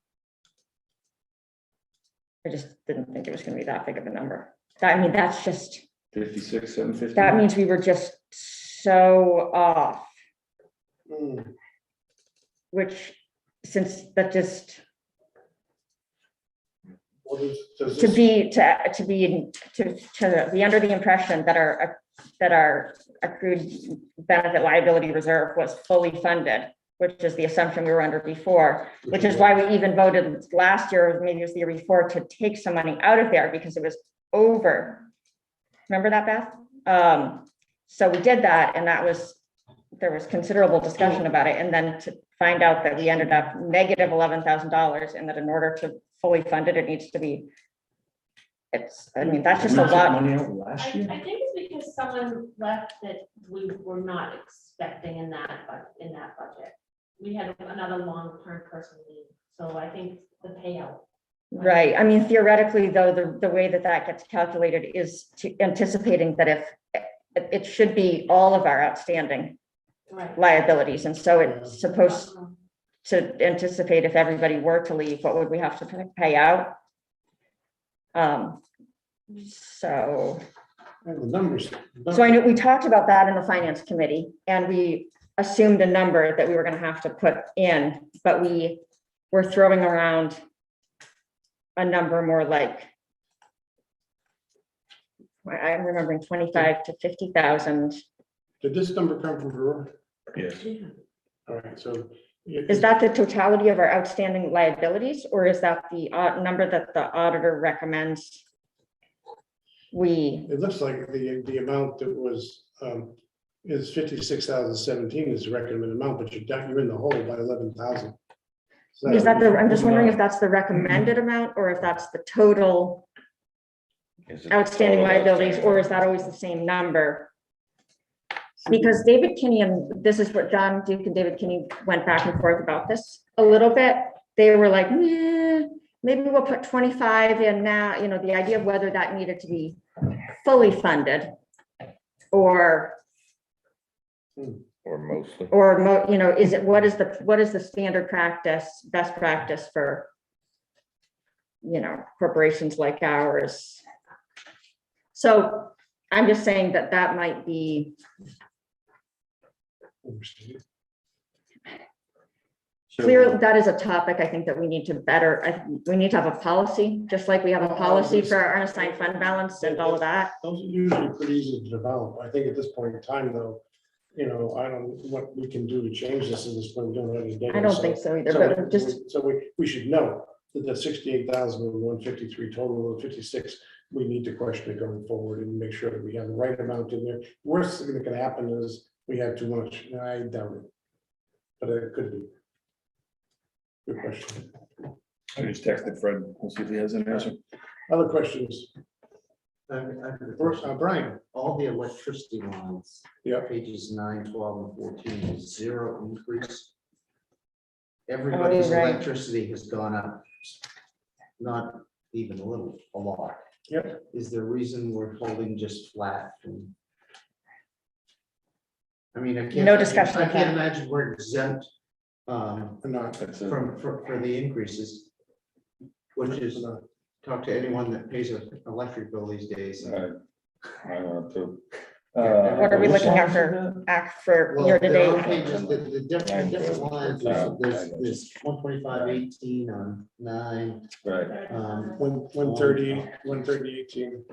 I just didn't think it was gonna be that big of a number. I mean, that's just, 56, 750. that means we were just so off, Mm. which, since that just, What is, does to this, be under the impression that our accrued benefit liability reserve was fully funded, which is the assumption we were under before, which is why we even voted last year, maybe it was the year before, to take some money out of there because it was over. Remember that, Beth? So we did that, and there was considerable discussion about it, and then to find out that we ended up negative $11,000, and that in order to fully fund it, it needs to be, I mean, that's just We a took lot. money out I last year? think it's because someone left that we were not expecting in that budget. We had another long-term person leave, so I think the payout. Right, I mean, theoretically, though, the way that gets calculated is anticipating that if, it should be all of our outstanding Right. liabilities, and so it's supposed to anticipate if everybody were to leave, what would we have to pay out? So and the numbers? I know we talked about that in the finance committee, and we assumed a number that we were gonna have to put in, but we were throwing around a number more like, I'm remembering 25 to 50,000. Did this number come from Brewer? Yes. All right, so. Is that the totality of our outstanding liabilities, or is that the number that the auditor recommends? It looks like the amount that was, is 56,017 is the recommended amount, but you're in the hole by 11,000. Is that I'm just wondering if that's the recommended amount, or if that's the total Is it outstanding total liabilities, outstanding? or is that always the same number? Because David Kinney, and this is what John Duke and David Kinney went back and forth about this a little bit. They were like, maybe we'll put 25 in now, the idea of whether that needed to be fully funded or Or mostly. is it, what is the standard practice, best practice for, corporations like ours? So I'm just saying that might be, clearly, that is a topic I think that we need to we need to have a policy, just like we have a policy for our unassigned fund balance and all of that. Those are usually pretty easy to develop. I think at this point in time, though, I don't know what we can do to change this at this point. We don't have any data. I don't think so either, but just, So we should know that the 68,153 total of 56, we need to question it going forward and make sure that we have the right amount in there. Worst thing that can happen is we have too much. I doubt it. But it could be. Good question. I just texted Fred. We'll see if he has an answer. Other questions? First, Brian? all the electricity lines. Yeah. Pages 9, 12, and 14 is 0 increase. Everybody's right. electricity has gone up, not even a little, a lot. Yep. Is there a reason we're holding just flat? I mean, I can't. No discussion I of can't that. imagine we're exempt Not. for the increases. Which is, talk to anyone that pays an electric bill these days. I don't know. what are we looking at for Well, year to they're on date? pages, the different lines, there's 125.18 on 9. Right. 130, 130.18.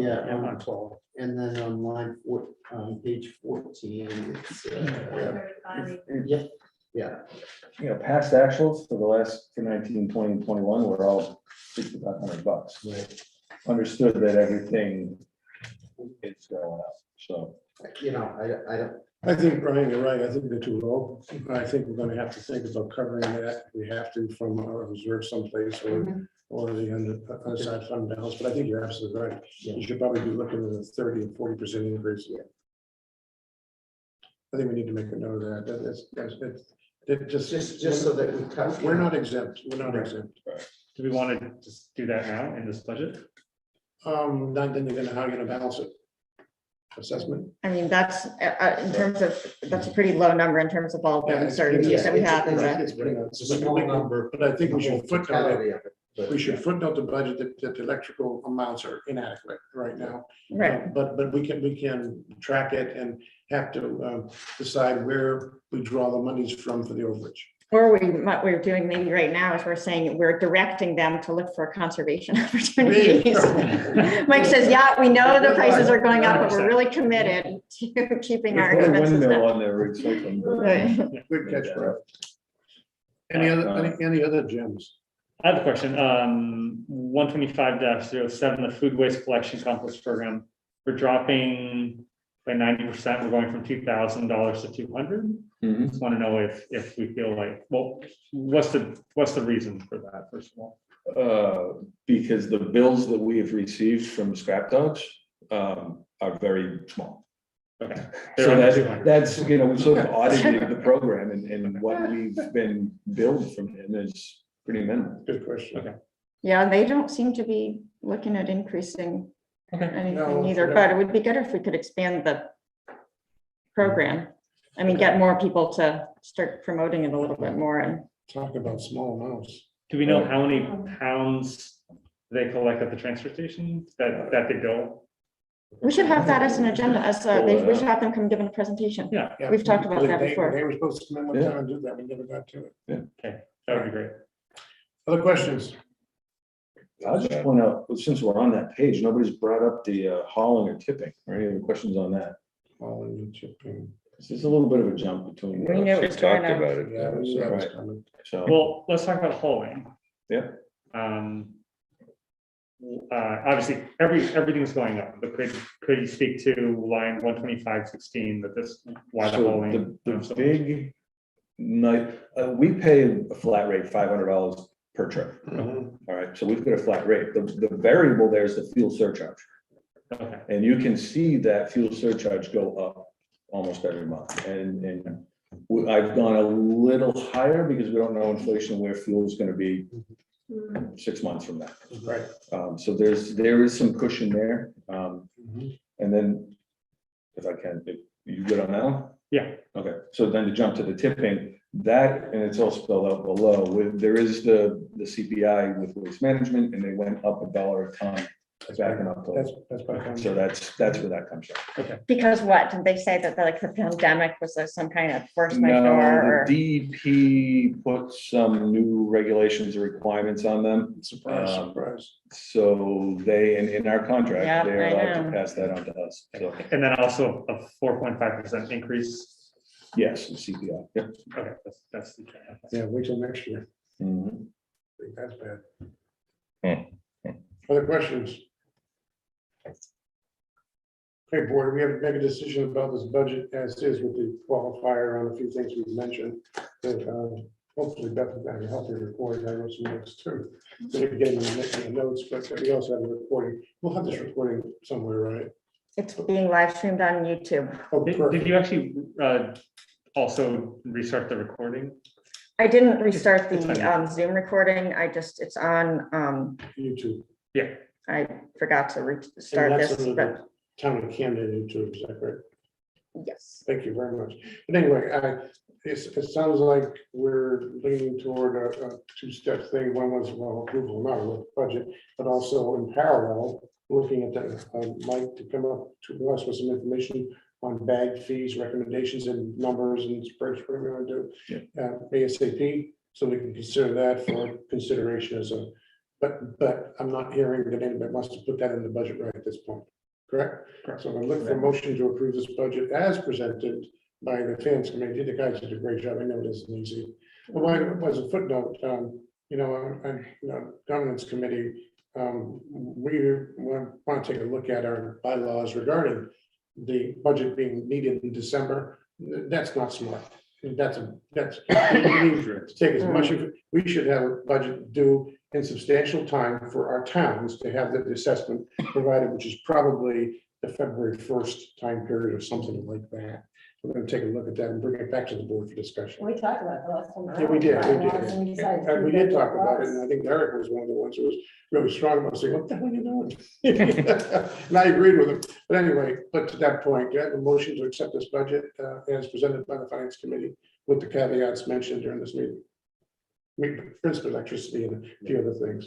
Yeah, Yeah, on 12. and then on line page 14, it's, yeah, Past actuals for the last 19, 20, 21 were all $6,500. right. Understood that everything is going up, so. I don't, I think, Brian, you're right. I think they're too low. I think we're gonna have to think about covering that. We have to from our reserve someplace or the unassigned fund balance, but I think you're absolutely right. You should probably be looking at a 30 and 40% increase. I think we need to make a note of that. It Just so that we cut. we're not exempt. We're not exempt. Do we want to just do that now in this budget? Not then you're gonna, how you're gonna balance it? Assessment? I mean, that's, in terms of, that's a pretty low number in terms of all the uncertainties that we have in the. It's a small number. But I think we should the footnote totality it. of it, but, We should footnote the budget that the electrical amounts are inadequate right now. Right, But we can track it and have to decide where we draw the monies from for the overage. or what we're doing maybe right now is we're saying we're directing them to look for conservation opportunities. Mike says, yeah, we know the prices are going up, but we're really committed to keeping our Put a expenses windmill down. on their recycling. Right. Good catch, Brad. Any other gems? I have a question, 125-07, the food waste collection compost program, we're dropping by 90%, we're going from $2,000 to $200. Mhm. Just want to know if we feel like, well, what's the reason for that, first of all? Because the bills that we have received from scrap dogs are very small. Okay. So They're under that's, 200. that's, you know, we sort of audited the program and what we've been billed from him is pretty minimal. Good question. Okay. Yeah, they don't seem to be looking at increasing Okay. anything No, either, no. but it would be good if we could expand the program. I mean, get more people to start promoting it a little bit more and. Talk about small amounts. Do we know how many pounds they collect at the transfer station that they bill? We should have that as an agenda, we should have them come give a presentation. Yeah, Yeah, We've talked about that they- before. They were supposed to come in one time and do that. We never got to it. that would be great. Other questions? I'll just point out, since we're on that page, nobody's brought up the hauling or tipping, or any other questions on that. Hauling and chipping. This is a little bit of a jump between. We knew it was going Talked to, about it. Yeah, we knew that was Right. coming. So, Well, let's talk about hauling. Yeah. Obviously, everything's going up, but could you speak to line 125-16 that this, why the so hauling? the big night, we pay a flat rate, $500 per trip. Mhm. All right, so we've got a flat rate. The variable there is the fuel surcharge. Okay, And you can see that fuel surcharge go up almost every month. And I've gone a little higher because we don't know inflation where fuel is going to be 6 months from now. Right. So there is some cushion there. Mhm. And then if I can, if you good on that one? yeah, Okay, so then to jump to the tipping, that, and it's all spelled out below, there is the CPI with waste management, and they went up $1 a ton back in October. That's by the So that's where that comes from. because what, did they say that like the pandemic was some kind of force No, majeure or? the DEP put some new regulations or requirements on them. Surprise, surprise. So they, in our contract, Yeah, they're I allowed to know. pass that on to us. So, and then also a 4.5% increase. yes, the CPI. Yep. Okay, that's the. Yeah, wait till next year. Mhm. I think that's bad. Hmm. Other questions? Okay, board, we have to make a decision about this budget as is with the qualifier on a few things we've mentioned. That, hopefully Beth will have a healthy recording. I wrote some notes too. So we're getting the notes, but we also have a recording. We'll have this recording somewhere, right? It's being live streamed on YouTube. Oh, Did perfect. you actually also restart the recording? I didn't restart It's the fine. Zoom recording. it's on, YouTube. Yeah, I forgot to And restart that's this, on but the Town of Camden YouTube, is that correct? yes. Thank you very much. But anyway, it sounds like we're leaning toward a two-step thing. One was, well, approval, not with budget, but also in parallel, looking at the, Mike to come up to us with some information on bag fees, recommendations and numbers and spreads, what we want to do. ASAP, so we can consider that for consideration as a, but I'm not hearing that anybody wants to put that in the budget right at this point. Correct? Correct. So I'm looking for a motion to approve this budget as presented by the finance committee. The guys did a great job. I know it isn't easy. Well, why was a footnote, governance committee, we want to take a look at our bylaws regarding the budget being needed in December. That's not smart. That's we need to take as much of, we should have a budget due in substantial time for our towns to have the assessment provided, which is probably the February 1st time period or something like that. We're gonna take a look at that and bring it back to the board for discussion. We talked about the last time. Yeah, we did, And we decided to And we keep did it talk what about it, was. and I think Eric was one of the ones who was really strong about saying, what the hell are you doing? And I agreed with him, but anyway, but to that point, you have a motion to accept this budget as presented by the finance committee with the caveats mentioned during this meeting. I mean, principal electricity and a few other things.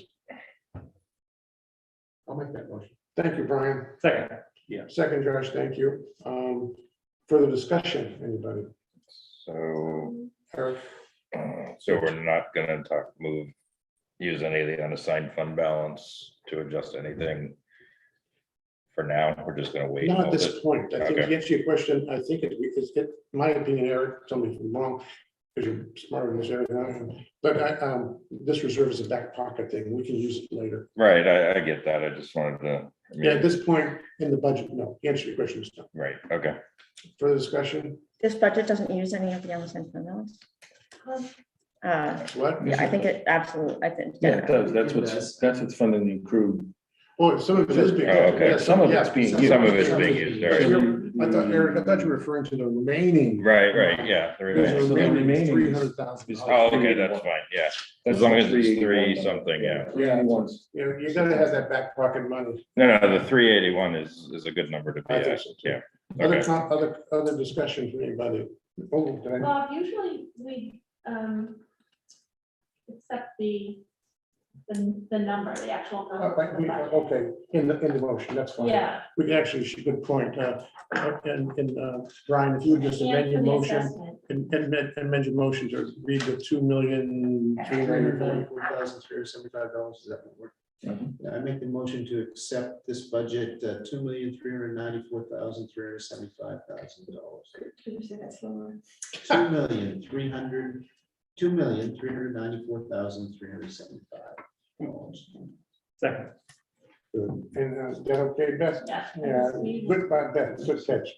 I'll make that motion. Thank you, Brian. Second. Second, Josh, thank you. Further discussion, anybody? So, Eric? so we're not gonna use any of the unassigned fund balance to adjust anything for now. We're just gonna wait. and Not at hold this it. point. I think to Okay. answer your question, I think my opinion, Eric, tell me if I'm wrong, because you're smarter in this area than I am. But this reserve is a back pocket thing. We can use it later. Right, I get that. I just wanted to. I mean, Yeah, at this point in the budget, no. The answer to your question is no. Right, okay. Further discussion? This budget doesn't use any of the unassigned fund balance. What? Yeah, I think it absolutely, I think. Yeah, it does. That's what's funding the accrued. Oh, some of it is being. Oh, okay. yeah, Some of yeah, it's being Some of used. it's being used, all right. I thought, Eric, I thought you were referring to the remaining. Right, yeah. the There's a remaining. So the remaining is- 300,000. Oh, okay, that's fine, yeah. As long as it's 3 something, yeah. Yeah. Once. You gotta have that back pocket money. No, the 381 is a good number to be I think at, so, too. yeah. Other, Okay. other discussion from anybody? Oh, did I- Well, usually we, accept the number, the actual number. of the budget. Okay, in the motion, that's fine. Yeah. We can actually, good point. And Brian, if you would just amend your And for the motion assessment. and amend your motion to read the $2,344,375. $344,375, is that what we're? Mhm. Yeah, I make the motion to accept this budget, $2,394,375,000. Could you say that slower? $2,394,375. Second. Good. And is that okay, Beth? Yeah. Yeah, good, Beth, good catch.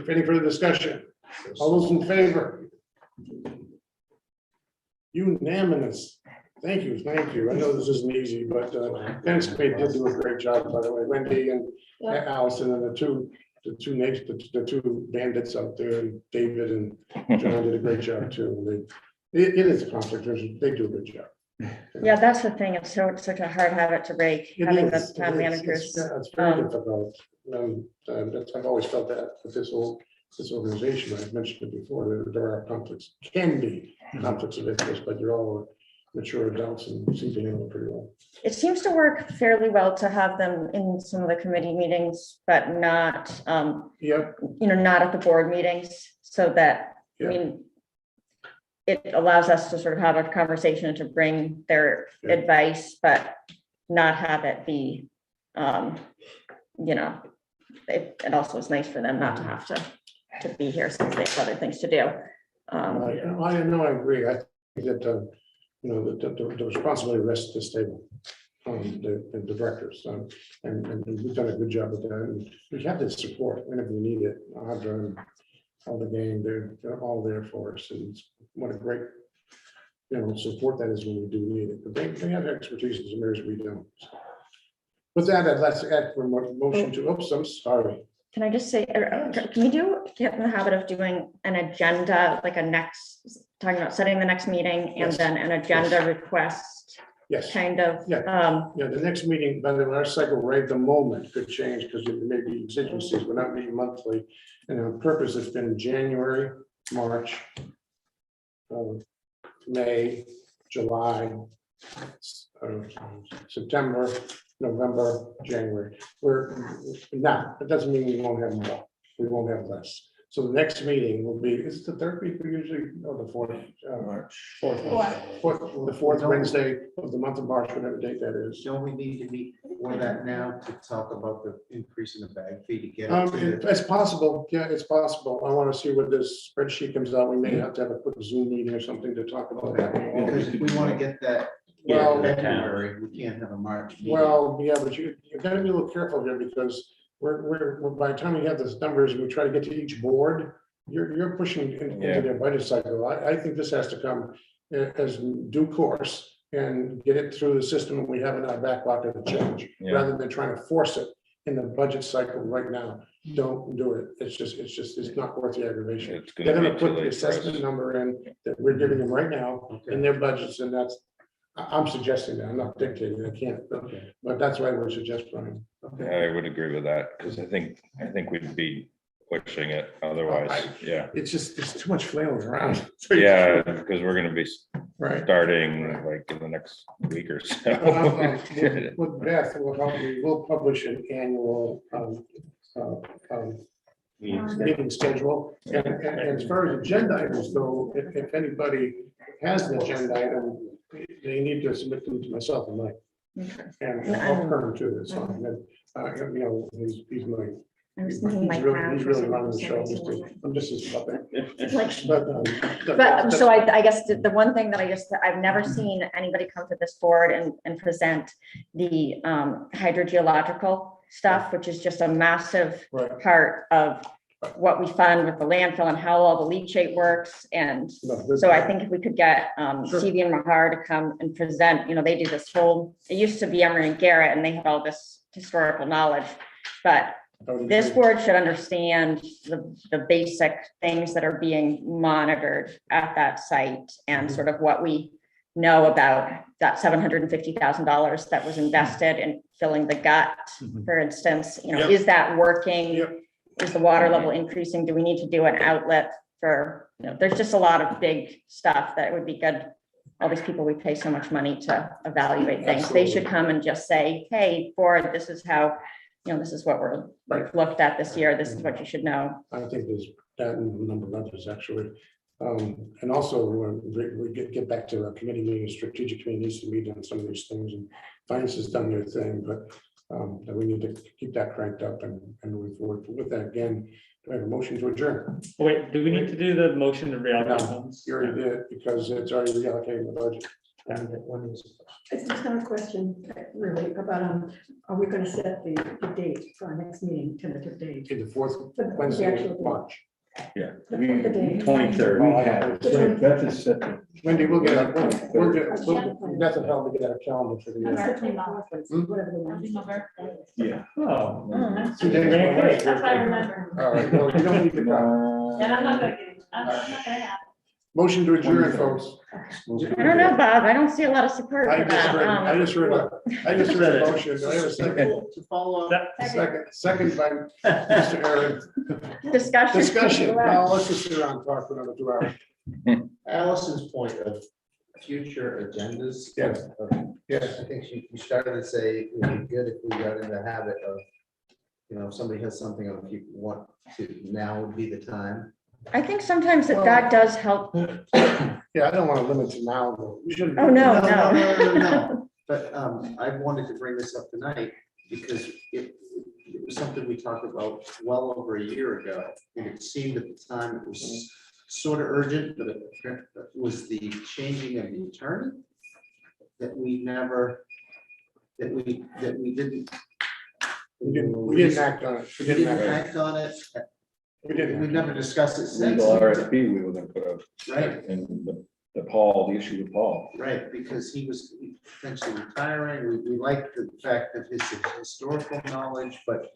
Any further discussion? All those in favor? Unanimous. Thank you, thank you. I know this isn't easy, but Dennis did do a great job, by the way. Wendy and Allison and the two bandits out there, and David and John did a great job too. It is a conflict. They do a good job. Yeah, that's the thing. It's such a hard habit to break, It having is, the town it is. managers. It's very difficult. I've always felt that with this organization. I've mentioned it before, that there are conflicts, can be conflicts of interest, but you're all mature adults and seem to handle it pretty well. It seems to work fairly well to have them in some of the committee meetings, but not, Yep, not at the board meetings, so that, I Yeah. mean, it allows us to sort of have a conversation to bring their Yeah. advice, but not have it be, it also is nice for them not to have to be here since they have other things to do. I know, I agree. I think that, the responsibility rests at this table. The directors, and we've done a good job with that. And we have this support whenever we need it. Audra and all the game, they're all there for us. And what a great, support that is when we do need it. But they have expertise in some areas we don't. With that, I'd like to add for a motion to, oops, I'm sorry. Can I just say, can we get in the habit of doing an agenda, like talking about setting the next meeting and Yes. then an agenda request, Yes. kind of? Yeah, the next meeting, by the way, our cycle right at the moment could change because there may be exigencies. We're not meeting monthly. And on purpose, it's been January, March, May, July, September, November, January. It doesn't mean we won't have more. We won't have less. So the next meeting will be, is it the third week we usually, or the fourth? The fourth Wednesday of the month of March, whatever date that is. Don't we need to meet for that now to talk about the increase in the bag fee to get it to the- It's possible, yeah, it's possible. I want to see what this spreadsheet comes out. We may have to have a quick Zoom meeting or something to talk about that. Because if we want to get that Well, in February, we can't have a March meeting. Well, yeah, but you gotta be a little careful here because we're, by the time we have those numbers, and we try to get to each board, you're pushing into their budget cycle. I think this has to come as due course and get it through the system, and we have in our back pocket to change, Yeah. rather than trying to force it in the budget cycle right now. Don't do it. It's not worth the aggravation. It's They're gonna gonna be too put the late for us. assessment number in that we're giving them right now in their budgets, and that's, I'm suggesting that, I'm not dictating, I can't, Okay, but that's what I would suggest, Brian. okay. I would agree with that, because I think we'd be pushing it otherwise, yeah. It's just, there's too much flailing around. Yeah, because we're gonna be Right. starting like in the next week or so. With Beth, we'll publish an annual meeting schedule. And as far as agenda items go, if anybody has an agenda item, they need to submit them to myself and Mike. And I'll turn to this on, you know, he's my. I was He's thinking Mike really, Brown he's for really some running the show. reason. I'm just his puppet. Like, But, so I guess the one thing that I've never seen anybody come to this board and present the hydrogeological stuff, which is just a massive Right. part of what we fund with the landfill and how all the leachate works. And so I think if we could get Sure. CV and Mahar to come and present, you know, they do this whole, it used to be Emery and Garrett, and they had all this historical knowledge. But this board should understand the basic things that are being monitored at that site and sort of what we know about that $750,000 that was invested in filling the gut, for instance. You know, Yep. is that working? Yep. Is the water level increasing? Do we need to do an outlet for, you know, there's just a lot of big stuff that would be good. All these people, we pay so much money to evaluate things. They should come and just say, hey, board, this is how, you know, this is what we've looked at this year. This is what you should know. I think there's that and a number of others, actually. And also, we get back to a committee meeting, strategic committee needs to meet on some of these things, and finance has done their thing, but that we need to keep that cranked up and move forward. With that, again, do I have a motion to adjourn? Wait, do we need to do the motion to reallocate No, funds? you already did, because it's already reallocated the budget. And that one is- It's just not a question really about, are we gonna set the date for our next meeting, tentative date? In the fourth The Wednesday actual of date. March. Yeah. The date. 23rd. We have, Beth is set to. Wendy, we'll get, that's a hell to get a calendar for the It's year. the 24th, whatever the one is. Yeah. Oh. Two days before. That's what I remember. All right, well, you don't need to go. And I'm not gonna get, I'm not gonna have. Motion to adjourn, folks. I don't know, Bob. I don't see a lot of support I for just read, that. I just read a motion. Do I have a second? To follow up, Second by Mr. Aaron. Discussion. Discussion. Now, let's just sit around and talk for another 2 hours. Allison's point of future agendas. Yes. Yes. I think she started to say it would be good if we got in the habit of, you know, if somebody has something, if you want to, now would be the time. I think sometimes that does help. Yeah, I don't want to limit to now, though. We shouldn't. Oh, no. No. But I wanted to bring this up tonight because it was something we talked about well over a year ago. And it seemed at the time it was sort of urgent, but it was the changing of the attorney that we never, that we didn't. We didn't act on it. We didn't act on it. We didn't. We've never discussed it since. Legal RFP, we were gonna put up. Right. And the issue with Paul. Right, because he was potentially retiring. We liked the fact of his historical knowledge, but,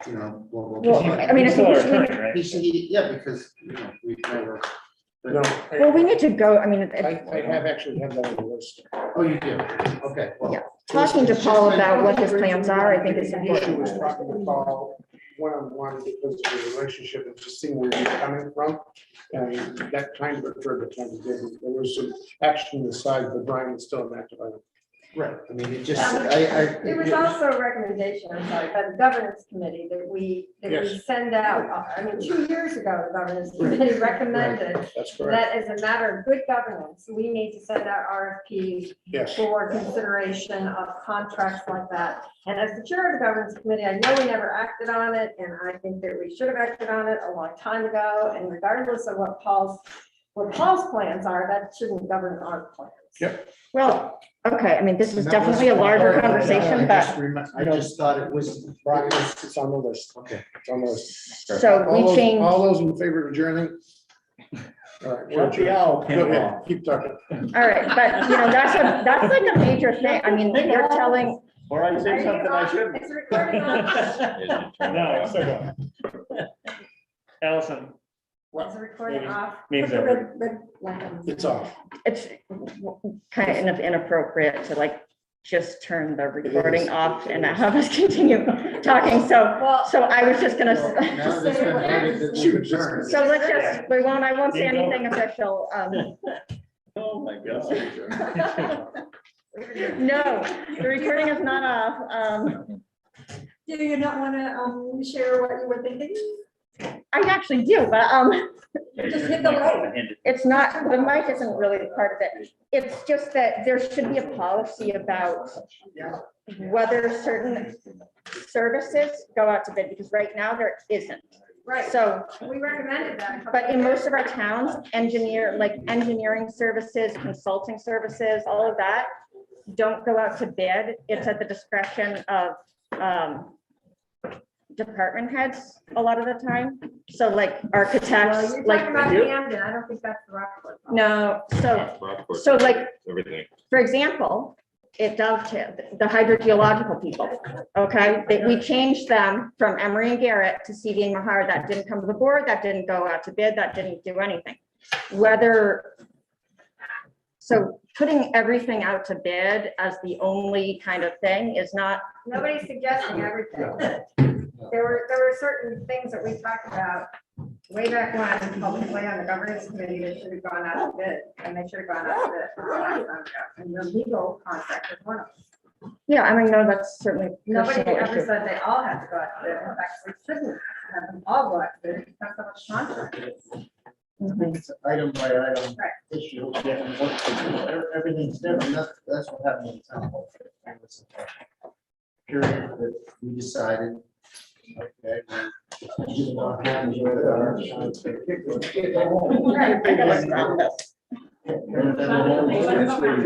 you know. Well, I mean, I Still our think attorney, right? Yeah, because, you know, we've never. No. well, we need to go, I mean, I have actually had that on the list. Oh, you do? Okay, well. Yeah. Talking to Paul about what his plans are, I think it's The issue important. was talking to Paul one-on-one because of the relationship and just seeing where he's coming from. And that kind of occurred the time we did. There was some action on the side, but Brian was still an active item. Right, I mean, it just, It was also a recommendation, I'm sorry, by the governance committee that we Yes. send out. I mean, 2 years ago, the governance committee recommended That's correct. that as a matter of good governance, we need to send out RFPs Yes. for consideration of contracts like that. And as the chair of the governance committee, I know we never acted on it, and I think that we should have acted on it a long time ago. And regardless of what Paul's plans are, that shouldn't govern our plans. Yep. Well, Okay, I mean, this is definitely a larger conversation, but, I just thought it was. It's on the list. Okay. It's on the list. so All we those- changed, All those in favor of adjourning? All right, What the hell came Go ahead, along? keep talking. all right, but, you know, that's like a major thing. I mean, you're telling, Or I say something I shouldn't. It's recording on. No, I'm still going. Allison, Is the recording off? means Put the over. red light on. It's off. it's kind of inappropriate to like just turn the recording off and not have us continue talking. So I was just gonna, Now that it's been voted that we adjourn. so let's just, I won't say anything official. Oh, my God. No, the recording is not off. Do you not want to share what you were thinking? I actually do, but Just hit the light. it's not, the mic isn't really part of it. It's just that there should be a policy about whether certain services go out to bid, because right now there isn't. Right, So, we recommended that. a couple but in of most of our towns, engineering services, consulting services, all of that don't go out to bid. It's at the discretion of department heads a lot of the time. So like Well, architects, you're like, talking about Camden, I don't think that's the Rockford. no, so Rockford, So like, everything. for example, it dovetailed, the hydrogeological people, okay? We changed them from Emery and Garrett to CD and Mahar. That didn't come to the board, that didn't go out to bid, that didn't do anything. So putting everything out to bid as the only kind of thing is not, Nobody's suggesting everything. There were certain things that we talked about way back when, publicly on the governance committee, that should have gone out to bid, and they should have gone out to bid a long time ago. And the legal contract was one of them. yeah, I mean, no, that's certainly. Nobody personal ever issue. said they all had to go out to bid. In fact, we shouldn't have them all go out to bid. That's how much contract it is. Mhm. It's item by item Right. issue. Everything's different. That's what happened in town hall. It was a period that we decided. Okay. we didn't want to have to go there. Right, I gotta stop this. And then we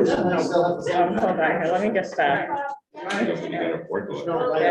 still have to- Hold on here, let me just, You gotta work with it. There's no light.